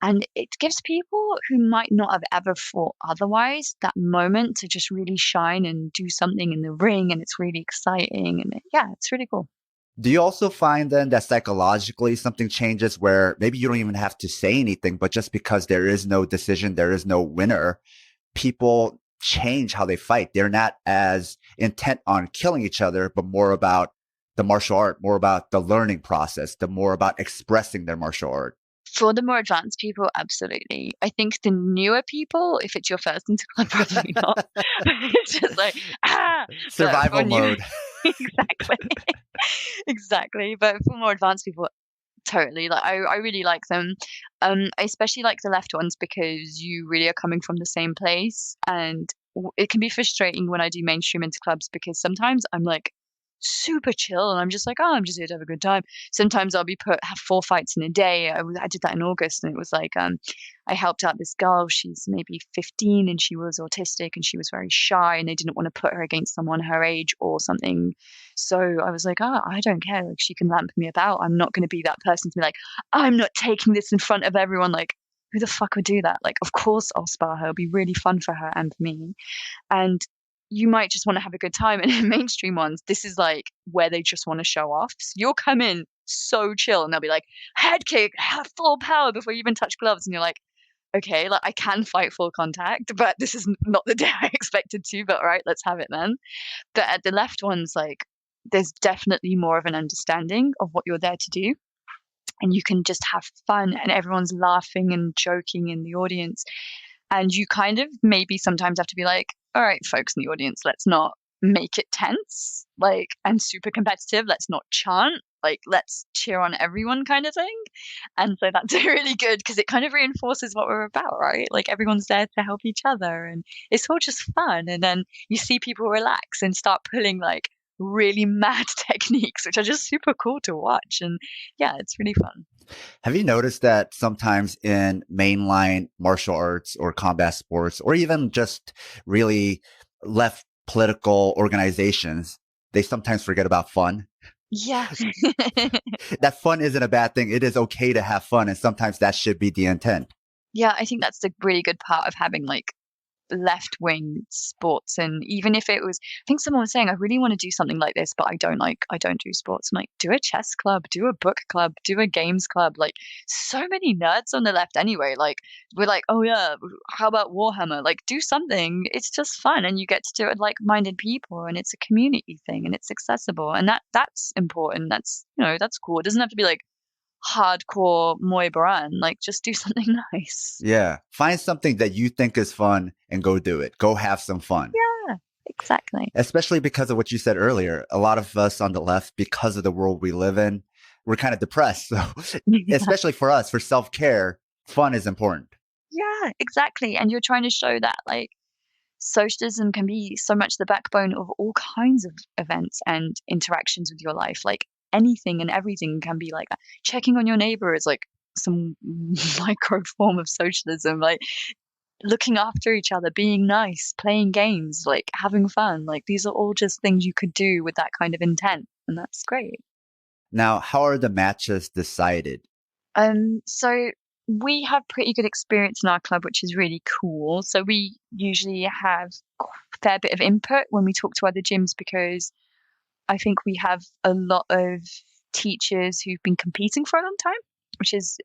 And it gives people who might not have ever fought otherwise that moment to just really shine and do something in the ring, and it's really exciting. And yeah, it's really cool. Do you also find then that psychologically something changes where maybe you don't even have to say anything, but just because there is no decision, there is no winner, people change how they fight. They're not as intent on killing each other, but more about the martial art, more about the learning process, the more about expressing their martial art. For the more advanced people, absolutely. I think the newer people, if it's your first interclub, probably not. It's just like, survival mode. Exactly. Exactly. But for more advanced people, totally. Like I really like them. I especially like the left ones because you really are coming from the same place, and it can be frustrating when I do mainstream interclubs because sometimes I'm like super chill and I'm just like, oh, I'm just here to have a good time. Sometimes I'll have 4 fights in a day. I did that in August, and it was like I helped out this girl. She's maybe 15 and she was autistic and she was very shy, and they didn't want to put her against someone her age or something. So I was like, oh, I don't care. Like, she can lamp me about. I'm not going to be that person to be like, I'm not taking this in front of everyone. Like, who the fuck would do that? Like, of course I'll spar her. It'll be really fun for her and for me. And you might just want to have a good time. And in mainstream ones, this is like where they just want to show off. So you'll come in so chill and they'll be like, head kick, have full power before you even touch gloves. And you're like, okay, like I can fight full contact, but this is not the day I expected to, but all right, let's have it then. But at the left ones, like there's definitely more of an understanding of what you're there to do. And you can just have fun and everyone's laughing and joking in the audience. And you kind of maybe sometimes have to be like, all right, folks in the audience, let's not make it tense, like, and super competitive. Let's not chant. like let's cheer on everyone kind of thing. And so that's really good because it kind of reinforces what we're about, right? Like everyone's there to help each other and it's all just fun. And then you see people relax and start pulling like really mad techniques, which are just super cool to watch. And yeah, it's really fun. Have you noticed that sometimes in mainline martial arts or combat sports, or even just really left political organizations, they sometimes forget about fun? Yeah. That fun isn't a bad thing. It is okay to have fun. And sometimes that should be the intent. Yeah, I think that's the really good part of having like left-wing sports. And even if it was, I think someone was saying, I really want to do something like this, but I don't do sports. I'm like, do a chess club, do a book club, do a games club. Like so many nerds on the left anyway. Like we're like, oh yeah, how about Warhammer? Like do something. It's just fun and you get to do it with like-minded people and it's a community thing and it's accessible. And that's important. That's, that's cool. It doesn't have to be like hardcore Muay Boran. Like just do something nice. Yeah. Find something that you think is fun and go do it. Go have some fun. Yeah, exactly. Especially because of what you said earlier. A lot of us on the left, because of the world we live in, we're kind of depressed. So especially for us, for self-care, fun is important. Yeah, exactly. And you're trying to show that like socialism can be so much the backbone of all kinds of events and interactions with your life. Like anything and everything can be like that. Checking on your neighbor is like some micro form of socialism. Like looking after each other, being nice, playing games, like having fun. Like these are all just things you could do with that kind of intent. And that's great. Now, how are the matches decided? So we have pretty good experience in our club, which is really cool. So we usually have a fair bit of input when we talk to other gyms because I think we have a lot of teachers who've been competing for a long time, which is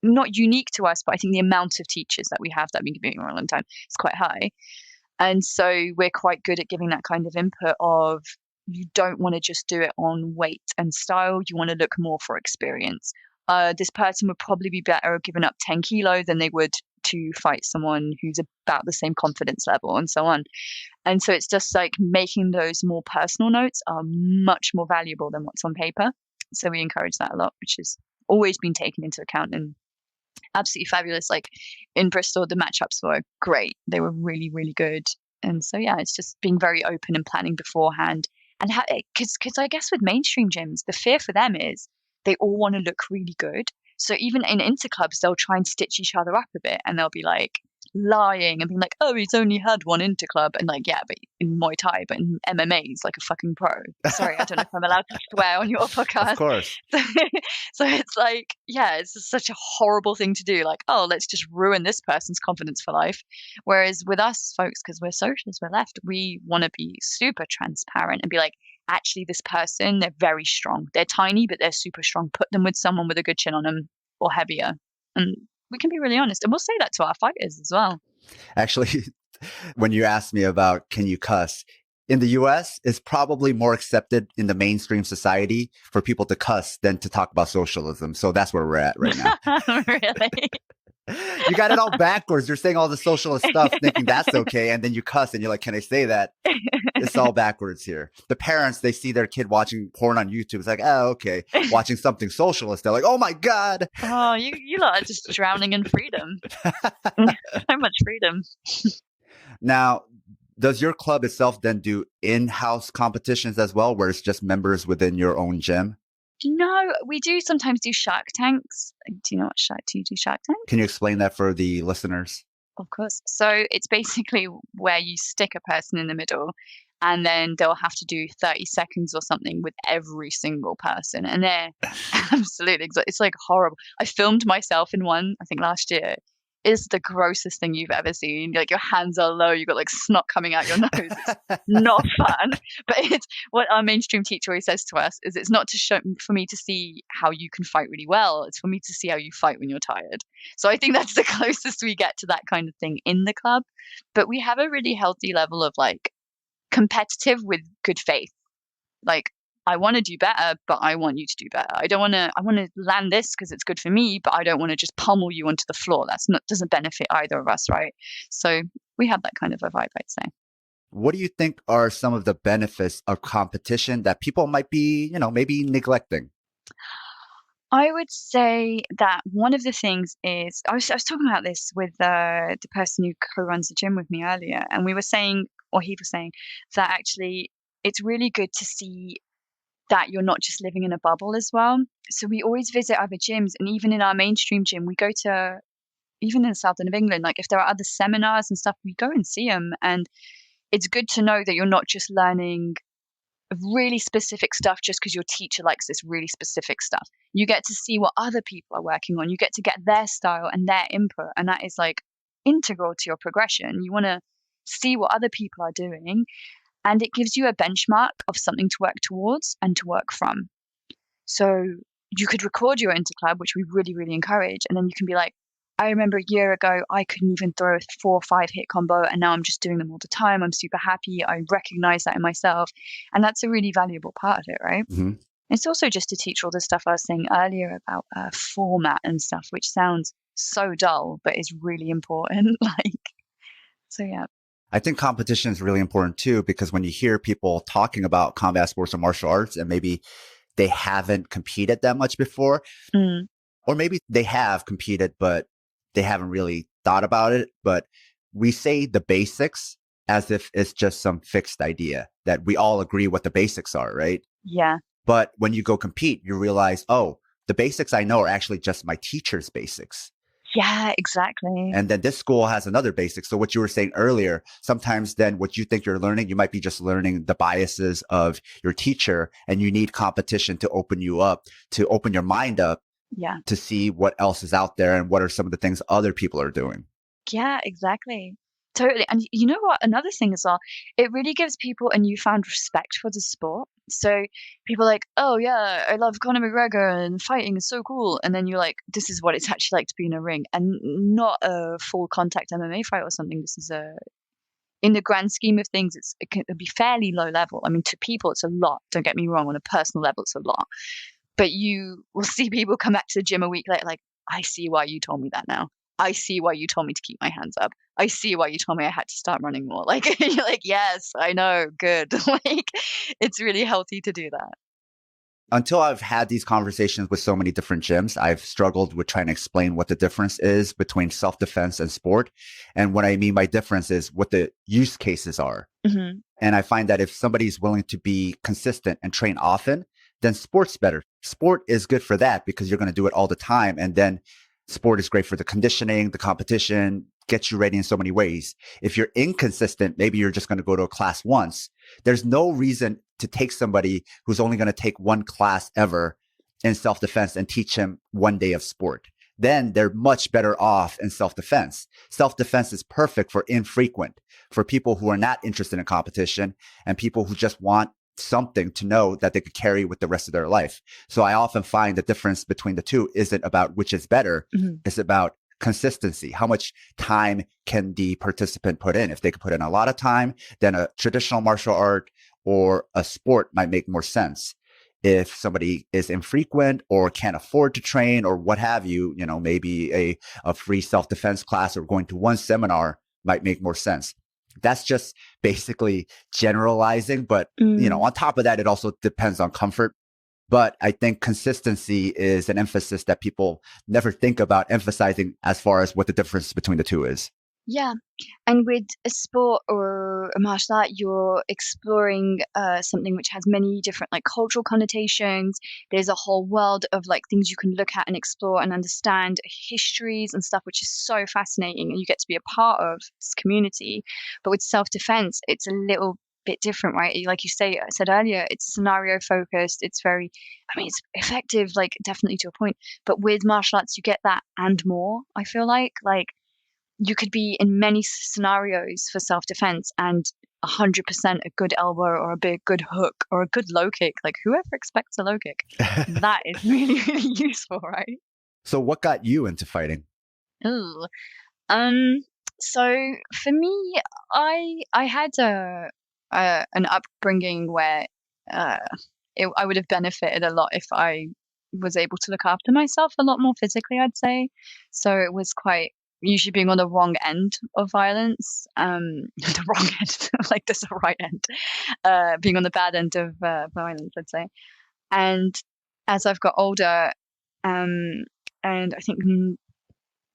not unique to us, but I think the amount of teachers that we have that have been competing for a long time is quite high. And so we're quite good at giving that kind of input of you don't want to just do it on weight and style. You want to look more for experience. This person would probably be better at giving up 10 kilo than they would to fight someone who's about the same confidence level and so on. And so it's just like making those more personal notes are much more valuable than what's on paper. So we encourage that a lot, which has always been taken into account and absolutely fabulous. Like in Bristol, the matchups were great. They were really, really good. And so, yeah, it's just being very open and planning beforehand. And because I guess with mainstream gyms, the fear for them is they all want to look really good. So even in interclubs, they'll try and stitch each other up a bit and they'll be like lying and being like, oh, he's only had one interclub. And like, yeah, but in Muay Thai, but in MMA, he's like a fucking pro. Sorry, I don't know if I'm allowed to swear on your podcast. Of course. So it's like, yeah, it's just such a horrible thing to do. Like, oh, let's just ruin this person's confidence for life. Whereas with us folks, because we're socialists, we're left, we want to be super transparent and be like, actually, this person, they're very strong. They're tiny, but they're super strong. Put them with someone with a good chin on them or heavier. And we can be really honest. And we'll say that to our fighters as well. Actually, when you asked me about can you cuss, in the US, it's probably more accepted in the mainstream society for people to cuss than to talk about socialism. So that's where we're at right now. Really? You got it all backwards. You're saying all the socialist stuff, thinking that's okay. And then you cuss and you're like, can I say that? It's all backwards here. The parents, they see their kid watching porn on YouTube. It's like, oh, okay. Watching something socialist. They're like, oh my God. Oh, you lot are just drowning in freedom. So much freedom. Now, does your club itself then do in-house competitions as well, where it's just members within your own gym? No, we do sometimes do Shark Tanks. Do you know what do you do Shark Tank? Can you explain that for the listeners? Of course. So it's basically where you stick a person in the middle and then they'll have to do 30 seconds or something with every single person. And they're absolutely, it's like horrible. I filmed myself in one, I think last year. Is the grossest thing you've ever seen. Like your hands are low, you've got like snot coming out your nose. It's not fun. But it's what our mainstream teacher always says to us is it's not to show for me to see how you can fight really well. It's for me to see how you fight when you're tired. So I think that's the closest we get to that kind of thing in the club. But we have a really healthy level of like competitive with good faith. Like I want to do better, but I want you to do better. I want to land this because it's good for me, but I don't want to just pummel you onto the floor. Doesn't benefit either of us, right? So we have that kind of a vibe, I'd say. What do you think are some of the benefits of competition that people might be, maybe neglecting? I would say that one of the things is I was talking about this with the person who co-runs the gym with me earlier, and we were saying, or he was saying, that actually it's really good to see that you're not just living in a bubble as well. So we always visit other gyms, and even in our mainstream gym, we go to even in the south end of England. Like if there are other seminars and stuff, we go and see them, and it's good to know that you're not just learning really specific stuff just because your teacher likes this really specific stuff. You get to see what other people are working on. You get to get their style and their input, and that is like integral to your progression. You want to see what other people are doing, and it gives you a benchmark of something to work towards and to work from. So you could record your interclub, which we really, really encourage, and then you can be like, I remember a year ago, I couldn't even throw a 4 or 5 hit combo, and now I'm just doing them all the time. I'm super happy. I recognize that in myself. And that's a really valuable part of it, right? Mm-hmm. It's also just to teach all the stuff I was saying earlier about format and stuff, which sounds so dull, but is really important. So yeah. I think competition is really important too, because when you hear people talking about combat sports or martial arts and maybe they haven't competed that much before, or maybe they have competed, but they haven't really thought about it. But we say the basics as if it's just some fixed idea that we all agree what the basics are, right? Yeah. But when you go compete, you realize, oh, the basics I know are actually just my teacher's basics. Yeah, exactly. And then this school has another basic. So what you were saying earlier, sometimes then what you think you're learning, you might be just learning the biases of your teacher, and you need competition to open you up, to open your mind up. Yeah. To see what else is out there and what are some of the things other people are doing. Yeah, exactly. Totally. And you know what? Another thing as well, it really gives people a newfound respect for the sport. So people are like, oh yeah, I love Conor McGregor and fighting is so cool. And then you're like, this is what it's actually like to be in a ring, and not a full contact MMA fight or something. This is in the grand scheme of things, it can be fairly low level. I mean, to people, it's a lot. Don't get me wrong. On a personal level, it's a lot. But you will see people come back to the gym a week later, like, I see why you told me that now. I see why you told me to keep my hands up. I see why you told me I had to start running more. Like, you're like, yes, I know, good. Like, it's really healthy to do that. Until I've had these conversations with so many different gyms, I've struggled with trying to explain what the difference is between self-defense and sport. And what I mean by difference is what the use cases are. Mm-hmm. And I find that if somebody's willing to be consistent and train often, then sport's better. Sport is good for that because you're going to do it all the time. And then sport is great for the conditioning, the competition, gets you ready in so many ways. If you're inconsistent, maybe you're just going to go to a class once. There's no reason to take somebody who's only going to take one class ever in self-defense and teach him one day of sport. Then they're much better off in self-defense. Self-defense is perfect for infrequent, for people who are not interested in competition and people who just want something to know that they could carry with the rest of their life. So I often find the difference between the two isn't about which is better. Mm-hmm. It's about consistency. How much time can the participant put in? If they could put in a lot of time, then a traditional martial art or a sport might make more sense. If somebody is infrequent or can't afford to train or what have you, maybe a free self-defense class or going to one seminar might make more sense. That's just basically generalizing. But, on top of that, it also depends on comfort. But I think consistency is an emphasis that people never think about emphasizing as far as what the difference between the two is. Yeah. And with a sport or a martial art, you're exploring something which has many different cultural connotations. There's a whole world of things you can look at and explore and understand, histories and stuff, which is so fascinating. And you get to be a part of this community. But with self-defense, it's a little bit different, right? Like you said earlier, it's scenario focused. It's very, it's effective, definitely to a point. But with martial arts, you get that and more, I feel like you could be in many scenarios for self-defense and 100% a good elbow or a good hook or a good low kick. Whoever expects a low kick, that is really, really useful, right? So what got you into fighting? Ooh. So for me, I had an upbringing where I would have benefited a lot if I was able to look after myself a lot more physically, I'd say. So it was quite usually being on the wrong end of violence, the wrong end, like there's a right end, being on the bad end of violence, I'd say. And as I've got older, and I think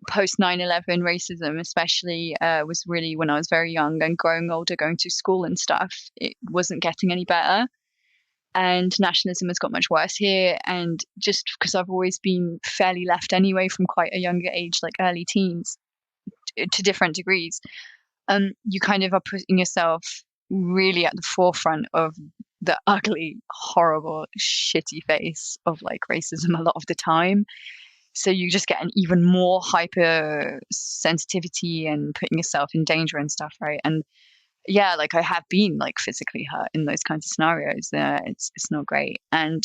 post 9/11 racism, especially, was really when I was very young and growing older, going to school and stuff, it wasn't getting any better. And nationalism has got much worse here. And just because I've always been fairly left anyway from quite a younger age, like early teens, to different degrees, you kind of are putting yourself really at the forefront of the ugly, horrible, shitty face of like racism a lot of the time. So you just get an even more hyper sensitivity and putting yourself in danger and stuff, right? And yeah, like I have been like physically hurt in those kinds of scenarios. It's not great. And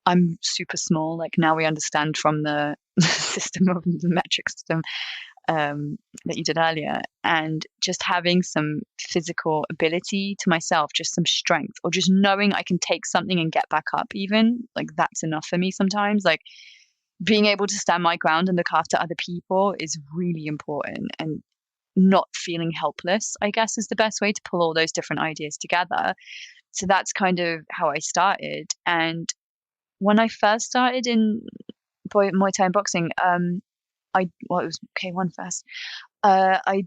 I'm super small. Like now we understand from the system of the metric system, that you did earlier, and just having some physical ability to myself, just some strength, or just knowing I can take something and get back up, even like that's enough for me sometimes. Like being able to stand my ground and look after other people is really important, and not feeling helpless, I guess, is the best way to pull all those different ideas together. So that's kind of how I started. And when I first started in Muay Thai and boxing, it was K1 first. I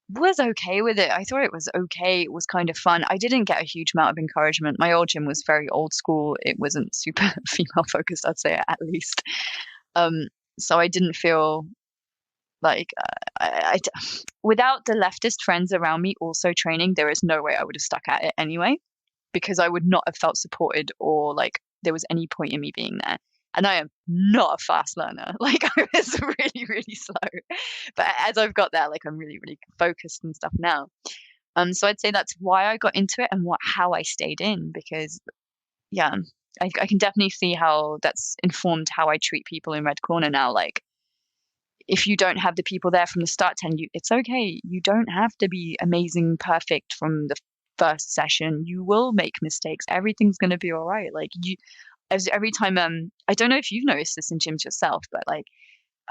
was okay with it. I thought it was okay. It was kind of fun. I didn't get a huge amount of encouragement. My old gym was very old school. It wasn't super female focused, I'd say, at least. So I didn't feel like without the leftist friends around me also training, there is no way I would have stuck at it anyway, because I would not have felt supported or like there was any point in me being there. And I am not a fast learner. Like I was really, really slow. But as I've got there, like I'm really, really focused and stuff now. So I'd say that's why I got into it and how I stayed in, because yeah, I can definitely see how that's informed how I treat people in Red Corner now. Like if you don't have the people there from the start, it's okay. You don't have to be amazing, perfect from the first session. You will make mistakes. Everything's going to be all right. Like every time, I don't know if you've noticed this in gyms yourself, but like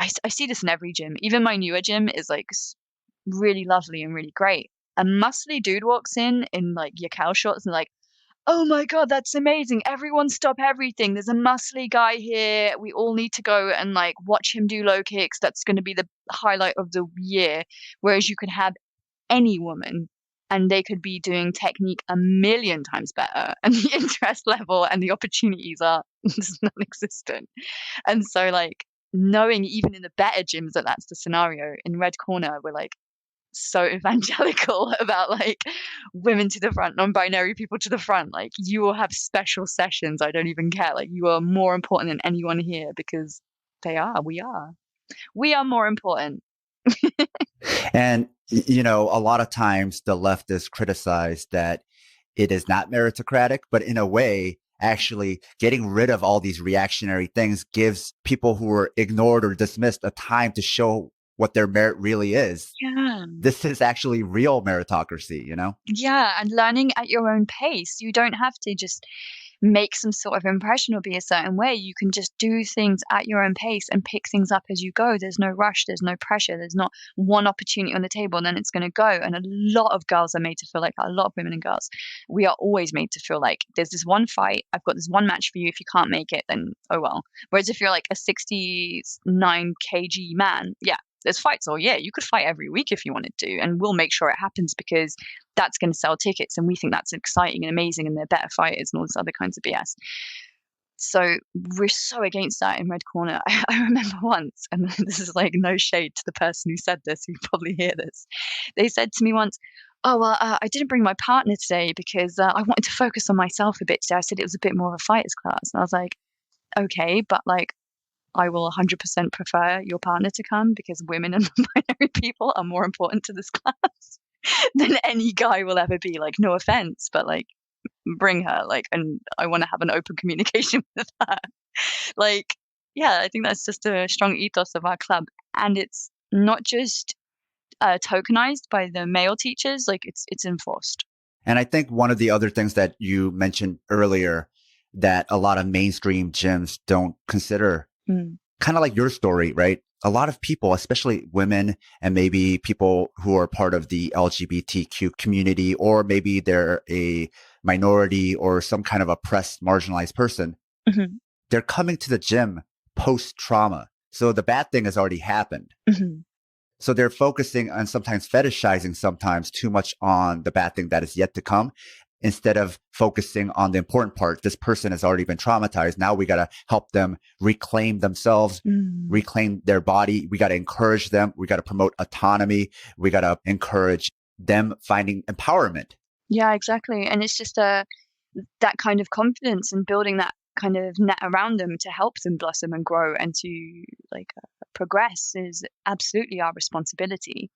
I see this in every gym. Even my newer gym is like really lovely and really great. A muscly dude walks in like your cow shorts and like, oh my God, that's amazing. Everyone stop everything. There's a muscly guy here. We all need to go and like watch him do low kicks. That's going to be the highlight of the year. Whereas you could have any woman and they could be doing technique a million times better. And the interest level and the opportunities are just non-existent. And so like knowing even in the better gyms that that's the scenario, in Red Corner, we're like, so evangelical about like women to the front, non-binary people to the front. Like you will have special sessions. I don't even care. Like you are more important than anyone here because we are more important. And, you know, a lot of times the leftists criticize that it is not meritocratic, but in a way, actually getting rid of all these reactionary things gives people who are ignored or dismissed a time to show what their merit really is. Yeah. This is actually real meritocracy, you know? Yeah. And learning at your own pace. You don't have to just make some sort of impression or be a certain way. You can just do things at your own pace and pick things up as you go. There's no rush. There's no pressure. There's not one opportunity on the table and then it's going to go. And a lot of girls are made to feel like, a lot of women and girls, we are always made to feel like there's this one fight. I've got this one match for you. If you can't make it, then oh well. Whereas if you're like a 69 kg man, yeah, there's fights all year. You could fight every week if you wanted to, and we'll make sure it happens because that's going to sell tickets and we think that's exciting and amazing and they're better fighters and all this other kinds of BS. So we're so against that in Red Corner. I remember once, and this is like no shade to the person who said this, you probably hear this. They said to me once, oh, well, I didn't bring my partner today because I wanted to focus on myself a bit today. I said it was a bit more of a fighter's class. And I was like, okay, but like, I will 100% prefer your partner to come because women and non-binary people are more important to this class than any guy will ever be. Like, no offense, but like, bring her. Like, and I want to have an open communication with her. Like, yeah, I think that's just a strong ethos of our club, and it's not just tokenized by the male teachers. Like, it's enforced. And I think one of the other things that you mentioned earlier that a lot of mainstream gyms don't consider kind of like your story, right? A lot of people, especially women and maybe people who are part of the LGBTQ community, or maybe they're a minority or some kind of oppressed, marginalized person, Mm-hmm. they're coming to the gym post trauma. So the bad thing has already happened. Mm-hmm. So they're focusing on sometimes fetishizing sometimes too much on the bad thing that is yet to come instead of focusing on the important part. This person has already been traumatized. Now we got to help them reclaim themselves, reclaim their body. We got to encourage them. We got to promote autonomy. We got to encourage them finding empowerment. Yeah, exactly. And it's just that kind of confidence and building that kind of net around them to help them blossom and grow and to like progress is absolutely our responsibility.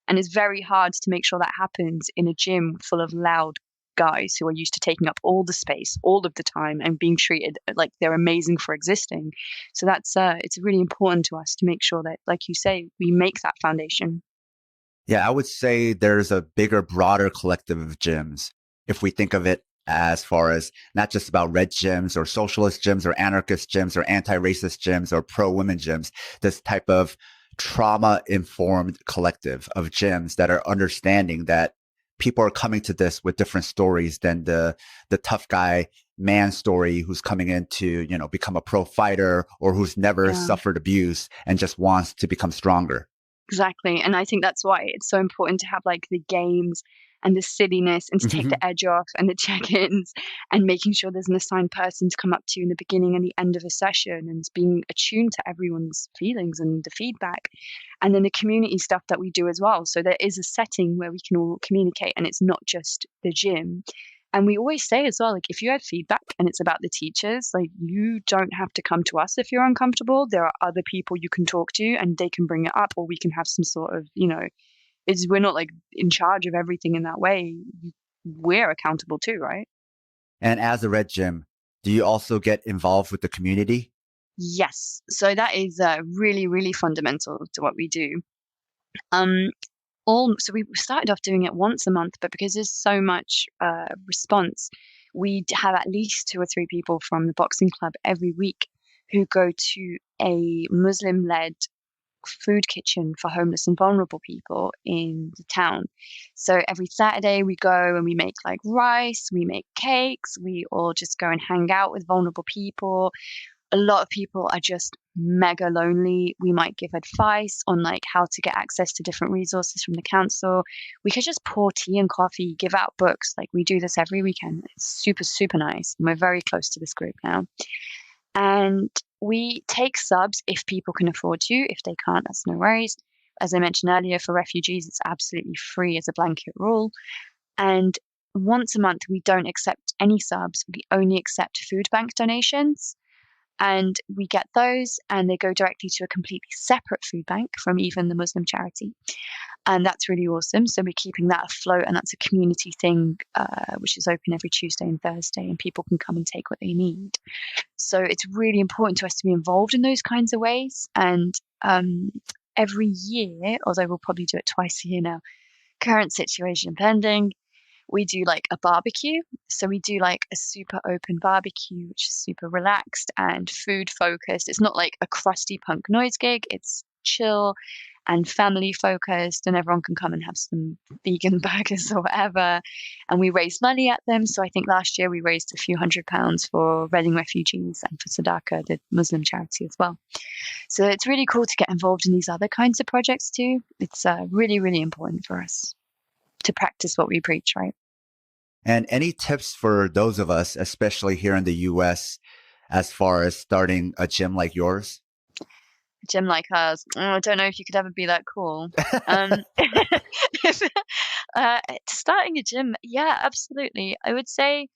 And it's very hard to make sure that happens in a gym full of loud guys who are used to taking up all the space all of the time and being treated like they're amazing for existing. So that's it's really important to us to make sure that, like you say, we make that foundation. Yeah, I would say there's a bigger, broader collective of gyms. If we think of it as far as not just about red gyms or socialist gyms or anarchist gyms or anti-racist gyms or pro-women gyms, this type of trauma-informed collective of gyms that are understanding that people are coming to this with different stories than the tough guy man story who's coming in to, become a pro fighter or who's never suffered abuse and just wants to become stronger. Exactly. And I think that's why it's so important to have like the games and the silliness and to take the edge off and the check-ins and making sure there's an assigned person to come up to you in the beginning and the end of a session and being attuned to everyone's feelings and the feedback. And then the community stuff that we do as well. So there is a setting where we can all communicate and it's not just the gym. And we always say as well, like, if you have feedback and it's about the teachers, like, you don't have to come to us if you're uncomfortable. There are other people you can talk to and they can bring it up, or we can have some sort of, we're not like in charge of everything in that way. We're accountable too, right? And as a red gym, do you also get involved with the community? Yes. So that is really, really fundamental to what we do. So we started off doing it once a month, but because there's so much response, we have at least 2 or 3 people from the boxing club every week who go to a Muslim-led food kitchen for homeless and vulnerable people in the town. So every Saturday we go and we make like rice, we make cakes, we all just go and hang out with vulnerable people. A lot of people are just mega lonely. We might give advice on like how to get access to different resources from the council. We could just pour tea and coffee, give out books. Like we do this every weekend. It's super, super nice. And we're very close to this group now. And we take subs if people can afford to. If they can't, that's no worries. As I mentioned earlier, for refugees, it's absolutely free as a blanket rule. And once a month, we don't accept any subs. We only accept food bank donations. And we get those and they go directly to a completely separate food bank from even the Muslim charity. And that's really awesome. So we're keeping that afloat, and that's a community thing, which is open every Tuesday and Thursday, and people can come and take what they need. So it's really important to us to be involved in those kinds of ways. And every year, although we'll probably do it twice a year now, current situation pending, we do like a barbecue. So we do like a super open barbecue, which is super relaxed and food focused. It's not like a crusty punk noise gig. It's chill and family focused, and everyone can come and have some vegan burgers or whatever. And we raise money at them. So I think last year we raised a few £100 for Reading refugees and for Sadaka, the Muslim charity as well. So it's really cool to get involved in these other kinds of projects too. It's really, really important for us to practice what we preach, right? And any tips for those of us, especially here in the US, as far as starting a gym like yours? A gym like ours, I don't know if you could ever be that cool. Starting a gym, yeah, absolutely. I would say,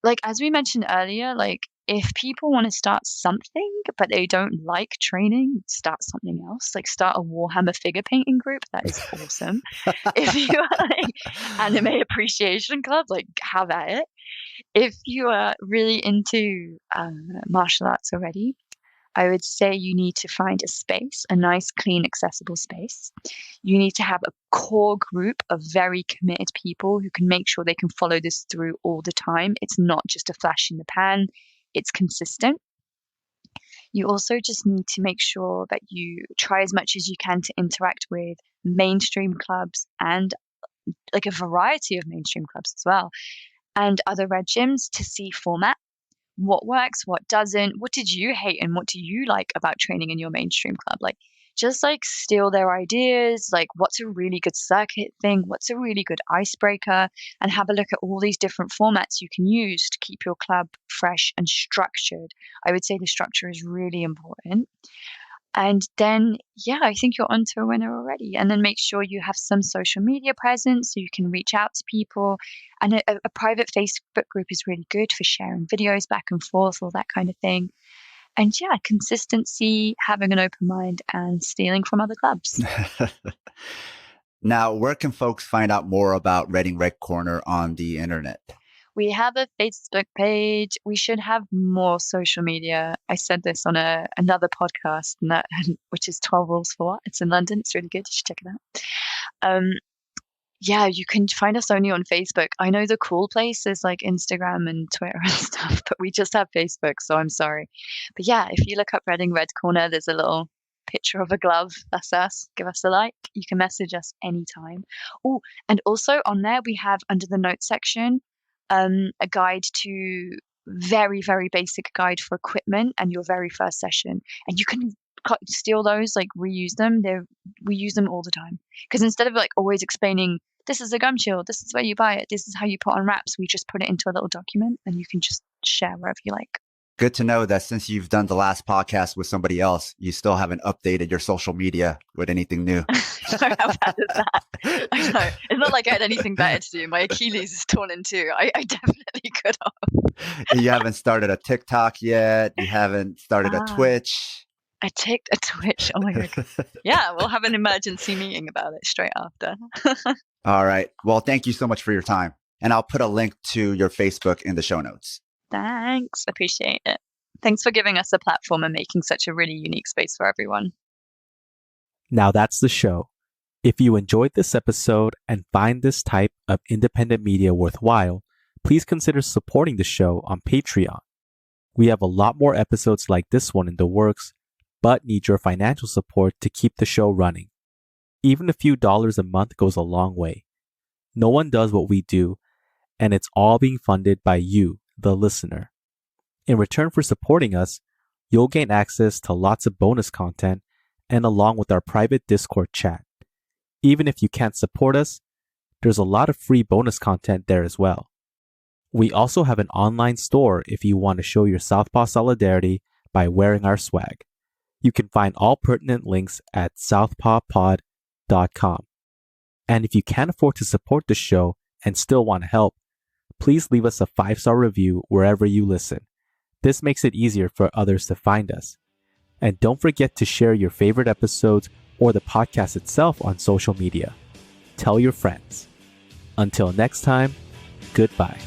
like, as we mentioned earlier, like, if people want to start something, but they don't like training, start something else. Like, start a Warhammer figure painting group. That is awesome. If you are like anime appreciation club, like, have at it. If you are really into martial arts already, I would say you need to find a space, a nice, clean, accessible space. You need to have a core group of very committed people who can make sure they can follow this through all the time. It's not just a flash in the pan, it's consistent. You also just need to make sure that you try as much as you can to interact with mainstream clubs and like a variety of mainstream clubs as well, and other red gyms to see format. What works, what doesn't, what did you hate and what do you like about training in your mainstream club? Like just like steal their ideas, like what's a really good circuit thing, what's a really good icebreaker, and have a look at all these different formats you can use to keep your club fresh and structured. I would say the structure is really important. And then, yeah, I think you're onto a winner already. And then make sure you have some social media presence so you can reach out to people. And a private Facebook group is really good for sharing videos back and forth, all that kind of thing. And yeah, consistency, having an open mind, and stealing from other clubs. Now, where can folks find out more about Reading Red Corner on the internet? We have a Facebook page. We should have more social media. I said this on another podcast, which is 12 Rules for What? It's in London. It's really good. You should check it out. Yeah, you can find us only on Facebook. I know the cool places like Instagram and Twitter and stuff, but we just have Facebook, so I'm sorry. But yeah, if you look up Reading Red Corner, there's a little picture of a glove. That's us. Give us a like. You can message us anytime. Oh, and also on there, we have under the notes section, a guide to very, very basic guide for equipment and your very first session. And you can steal those, like reuse them. We use them all the time. Because instead of like always explaining, this is a gum shield, this is where you buy it, this is how you put on wraps, we just put it into a little document and you can just share wherever you like. Good to know that since you've done the last podcast with somebody else, you still haven't updated your social media with anything new. Sorry, how bad is that? I know. It's not like I had anything better to do. My Achilles is torn in two. I definitely could have. You haven't started a TikTok yet. You haven't started a Twitch. A Twitch. Oh my God. Yeah, we'll have an emergency meeting about it straight after. All right. Well, thank you so much for your time. And I'll put a link to your Facebook in the show notes. Thanks. Appreciate it. Thanks for giving us a platform and making such a really unique space for everyone. Now that's the show. If you enjoyed this episode and find this type of independent media worthwhile, please consider supporting the show on Patreon. We have a lot more episodes like this one in the works, but need your financial support to keep the show running. Even a few dollars a month goes a long way. No one does what we do, and it's all being funded by you, the listener. In return for supporting us, you'll gain access to lots of bonus content and along with our private Discord chat. Even if you can't support us, there's a lot of free bonus content there as well. We also have an online store if you want to show your Southpaw solidarity by wearing our swag. You can find all pertinent links at southpawpod.com. And if you can't afford to support the show and still want to help, please leave us a 5-star review wherever you listen. This makes it easier for others to find us. And don't forget to share your favorite episodes or the podcast itself on social media. Tell your friends. Until next time, goodbye.